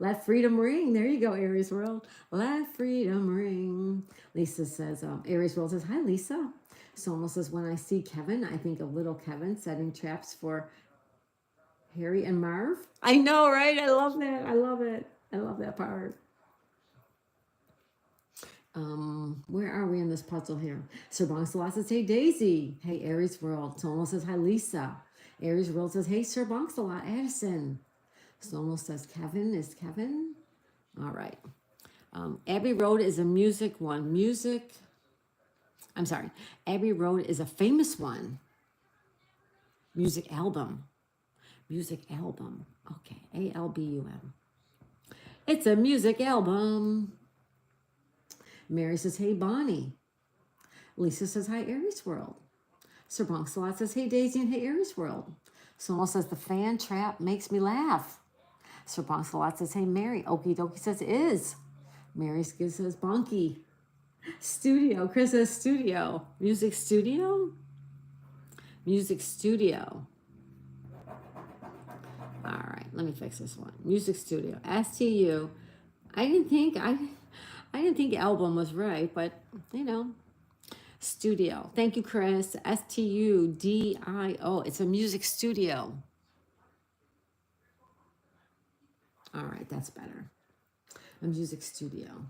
Let freedom ring. There you go, Aries World. Let freedom ring. Lisa says, Aries World says, hi, Lisa. Someone says, when I see Kevin, I think of little Kevin setting traps for Harry and Marv. I know, right? I love that. I love it. I love that part. Where are we in this puzzle here? Sir Bonsalot says, hey, Daisy. Hey, Aries World. Someone says, hi, Lisa. Aries World says, hey, Sir Bonsalot, Addison. Someone says, Kevin is Kevin. All right. Abbey Road is a music one. Abbey Road is a famous one. Music album. Music album. Okay. ALBUM. It's a music album. Mary says, hey, Bonnie. Lisa says, hi, Aries World. Sir Bonsalot says, hey, Daisy, and hey, Aries World. Someone says, the fan trap makes me laugh. Sir Bonsalot says, hey, Mary. Okie dokie says, is. Mary says, bonky. Studio. Chris says, studio. Music studio? Music studio. All right, let me fix this one. Music studio. STU. I didn't think album was right, but you know. Studio. Thank you, Chris. STUDIO. It's a music studio. All right, that's better. A music studio.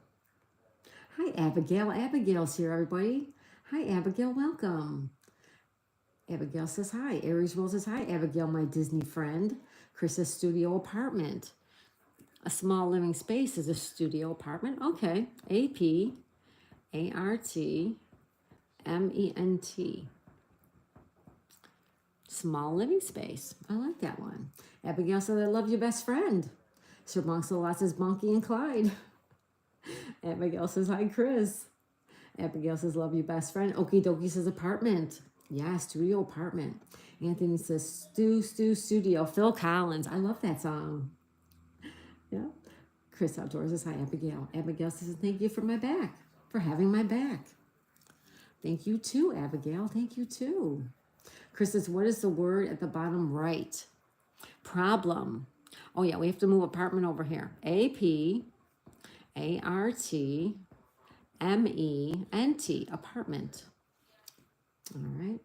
Hi, Abigail. Abigail's here, everybody. Hi, Abigail. Welcome. Abigail says hi. Aries World says hi. Abigail, my Disney friend. Chris says studio apartment. A small living space is a studio apartment. Okay. APARTMENT. Small living space. I like that one. Abigail says, I love your best friend. Sir Bonsalot says, Bonky and Clyde. Abigail says, hi, Chris. Abigail says, love you, best friend. Okie dokie says, apartment. Yeah, studio apartment. Anthony says, studio. Phil Collins. I love that song. Yeah. Chris Outdoors says, hi, Abigail. Abigail says, thank you for my back, for having my back. Thank you too, Abigail. Thank you too. Chris says, what is the word at the bottom right? Problem. Oh, yeah, we have to move apartment over here. APARTMENT. Apartment. All right.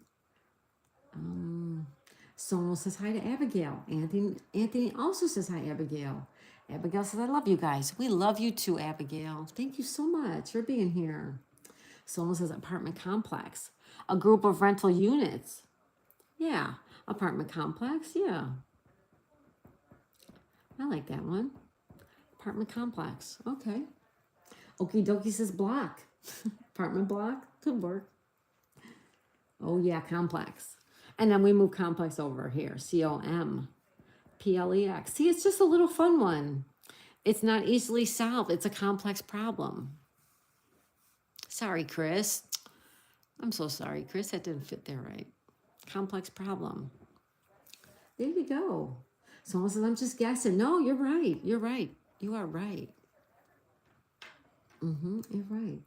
Sonal says hi to Abigail. Anthony also says hi, Abigail. Abigail says, I love you guys. We love you too, Abigail. Thank you so much for being here. Sonal says apartment complex. A group of rental units. Yeah. Apartment complex. Yeah. I like that one. Apartment complex. Okay. Okie dokie says block. Apartment block. Could work. Oh, yeah. Complex. And then we move complex over here. COMPLEX. See, it's just a little fun one. It's not easily solved. It's a complex problem. Sorry, Chris. I'm so sorry, Chris. That didn't fit there right. Complex problem. There you go. Someone says, I'm just guessing. No, you're right. You're right. You are right. You're right.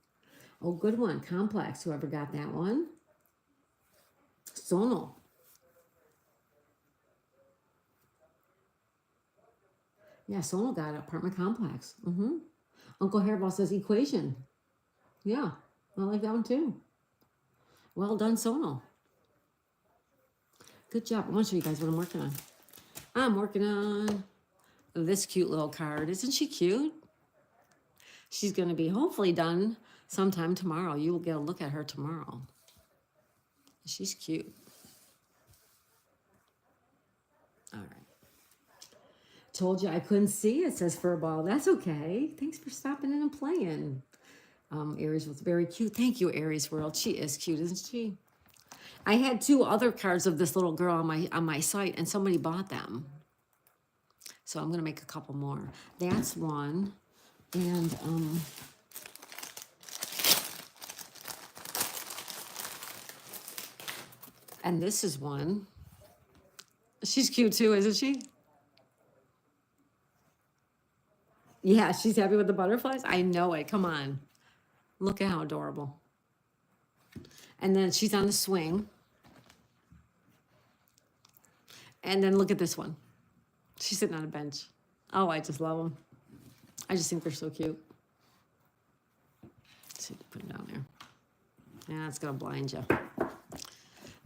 Oh, good one. Complex. Whoever got that one. Sonal. Yeah, Sonal got it. Apartment complex. Uncle Hairball says equation. Yeah, I like that one too. Well done, Sonal. Good job. I want to show you guys what I'm working on. I'm working on this cute little card. Isn't she cute? She's going to be hopefully done sometime tomorrow. You will get a look at her tomorrow. She's cute. All right. Told you I couldn't see it, says Furball. That's okay. Thanks for stopping in and playing. Aries was very cute. Thank you, Aries World. She is cute, isn't she? I had 2 other cards of this little girl on my site, and somebody bought them. So I'm going to make a couple more. That's one. And this is one. She's cute too, isn't she? Yeah, she's happy with the butterflies. I know it. Come on. Look at how adorable. And then she's on the swing. And then look at this one. She's sitting on a bench. Oh, I just love them. I just think they're so cute. Let's see, put them down there. Yeah, it's going to blind you.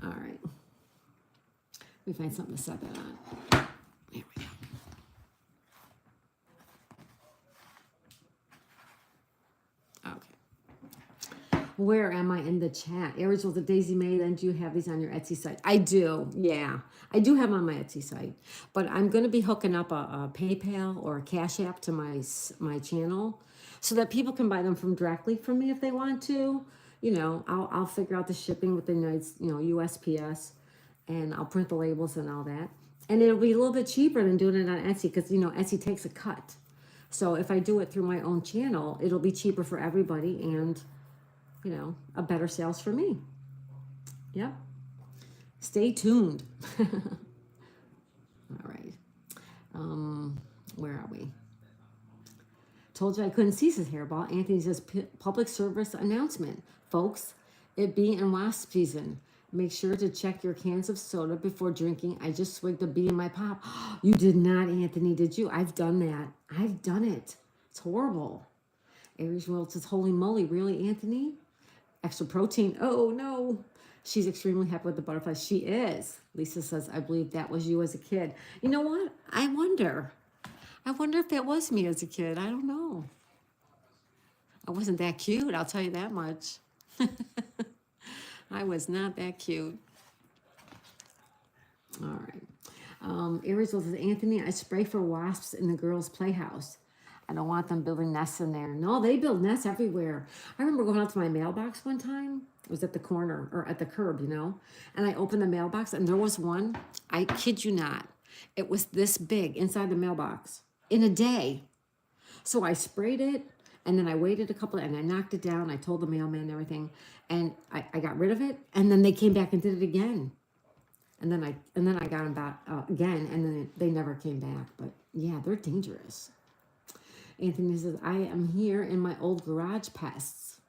All right. Let me find something to set that on. There we go. Okay. Where am I in the chat? Aries was a Daisy May. Then do you have these on your Etsy site? I do. Yeah, I do have them on my Etsy site. But I'm going to be hooking up a PayPal or a Cash App to my channel, so that people can buy them from directly from me if they want to. You know, I'll figure out the shipping with the USPS, and I'll print the labels and all that. And it'll be a little bit cheaper than doing it on Etsy, because Etsy takes a cut. So if I do it through my own channel, it'll be cheaper for everybody, and a better sales for me. Yep. Stay tuned. All right. Where are we? Told you I couldn't cease his hairball. Anthony says, public service announcement. Folks, it bee and wasp season. Make sure to check your cans of soda before drinking. I just swigged a bee in my pop. You did not, Anthony, did you? I've done that. I've done it. It's horrible. Aries World says, holy moly, really, Anthony? Extra protein. Oh, no. She's extremely happy with the butterflies. She is. Lisa says, I believe that was you as a kid. You know what? I wonder if that was me as a kid. I don't know. I wasn't that cute, I'll tell you that much. I was not that cute. All right. Aries says, Anthony, I spray for wasps in the girls' playhouse. I don't want them building nests in there. No, they build nests everywhere. I remember going out to my mailbox one time. It was at the corner or at the curb, and I opened the mailbox and there was one. I kid you not. It was this big inside the mailbox in a day. So I sprayed it, and then I waited and I knocked it down. I told the mailman and everything, and I got rid of it. And then they came back and did it again. And then I got them back again, and then they never came back. But yeah, they're dangerous. Anthony says, I am here in my old garage pests.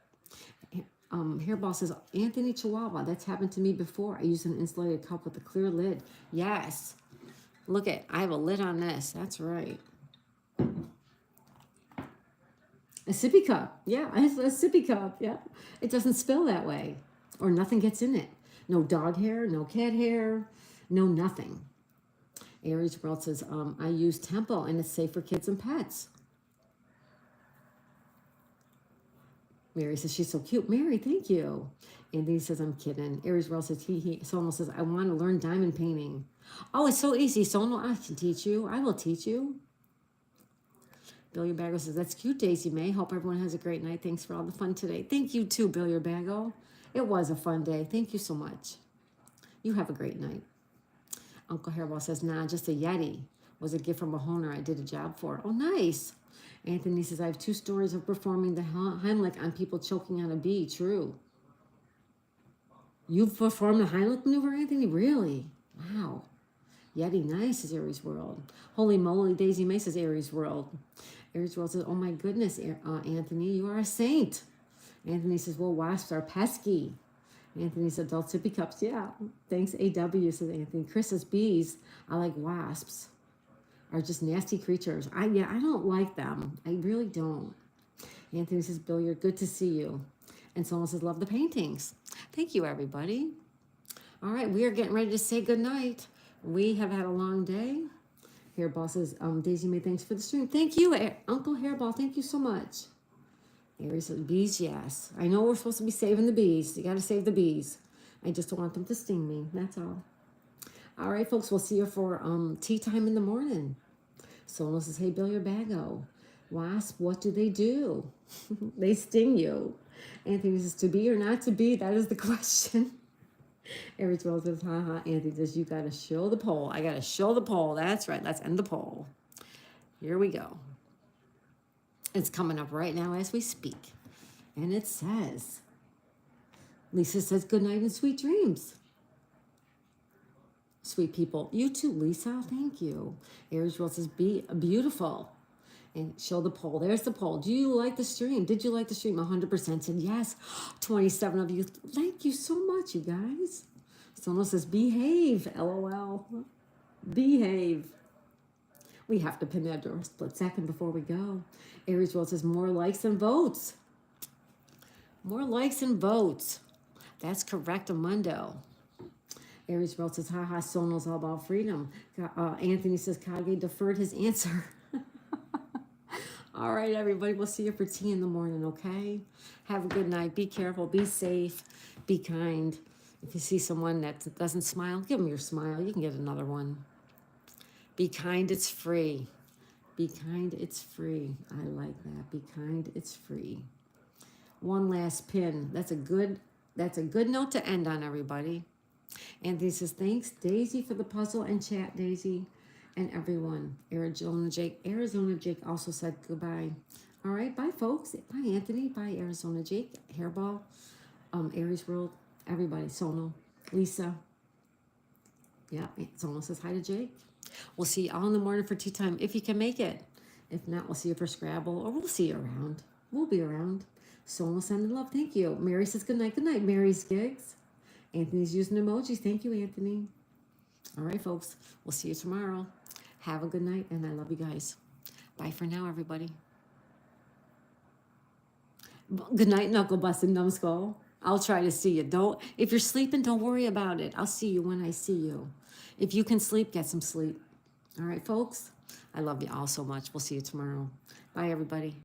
Hairball says, Anthony Chihuahua, that's happened to me before. I use an insulated cup with a clear lid. Yes. Look I have a lid on this. That's right. A sippy cup. Yeah, a sippy cup. Yeah. It doesn't spill that way. Or nothing gets in it. No dog hair, no cat hair, no nothing. Aries World says, I use Temple, and it's safe for kids and pets. Mary says, she's so cute. Mary, thank you. Anthony says, I'm kidding. Aries World says, Sonal says, I want to learn diamond painting. Oh, it's so easy. Sonal, I can teach you. I will teach you. Billiard Baggo says, that's cute, Daisy May. Hope everyone has a great night. Thanks for all the fun today. Thank you too, Billiard Baggo. It was a fun day. Thank you so much. You have a great night. Uncle Hairball says, nah, just a Yeti. Was a gift from a honer I did a job for. Oh, nice. Anthony says, I have 2 stories of performing the Heimlich on people choking on a bee. True. You've performed the Heimlich maneuver, Anthony? Really? Wow. Yeti, nice, is Aries World. Holy moly, Daisy May says Aries World. Aries World says, oh my goodness, Anthony, you are a saint. Anthony says, well, wasps are pesky. Anthony says, adult sippy cups. Yeah, thanks, AW, says Anthony. Chris says, bees, I like wasps. Are just nasty creatures. I don't like them. I really don't. Anthony says, Bill, you're good to see you. And someone says, love the paintings. Thank you, everybody. All right, we are getting ready to say goodnight. We have had a long day. Hairball says, Daisy May, thanks for the stream. Thank you, Uncle Hairball. Thank you so much. Aries says, bees, yes. I know we're supposed to be saving the bees. You got to save the bees. I just don't want them to sting me. That's all. All right, folks, we'll see you for tea time in the morning. Someone says, hey, Billiard Baggo. Wasp, what do? They sting you. Anthony says, to be or not to be? That is the question. Aries World says, haha. Anthony says, you got to show the poll. I got to show the poll. That's right. Let's end the poll. Here we go. It's coming up right now as we speak. And it says, Lisa says, good night and sweet dreams. Sweet people. You too, Lisa. Thank you. Aries World says, be beautiful. And show the poll. There's the poll. Do you like the stream? Did you like the stream? 100% said yes. 27 of you. Thank you so much, you guys. Someone says, behave. LOL. Behave. We have to pin that door a split second before we go. Aries World says, more likes and votes. More likes and votes. That's correct, Amundo. Aries World says, haha, Sonal's all about freedom. Anthony says, Kage deferred his answer. All right, everybody. We'll see you for tea in the morning, okay? Have a good night. Be careful. Be safe. Be kind. If you see someone that doesn't smile, give them your smile. You can get another one. Be kind. It's free. Be kind. It's free. I like that. Be kind. It's free. One last pin. That's a good note to end on, everybody. Anthony says, thanks, Daisy, for the puzzle and chat, Daisy, and everyone. Arizona Jake also said goodbye. All right, bye, folks. Bye, Anthony. Bye, Arizona Jake. Hairball, Aries World, everybody. Sono, Lisa. Yeah, Sono says hi to Jake. We'll see you all in the morning for tea time if you can make it. If not, we'll see you for Scrabble, or we'll see you around. We'll be around. Sono sending love. Thank you. Mary says good night. Good night, Mary's Gigs. Anthony's using emojis. Thank you, Anthony. All right, folks. We'll see you tomorrow. Have a good night, and I love you guys. Bye for now, everybody. Good night, knuckle busting numbskull. I'll try to see you. If you're sleeping, don't worry about it. I'll see you when I see you. If you can sleep, get some sleep. All right, folks. I love you all so much. We'll see you tomorrow. Bye, everybody.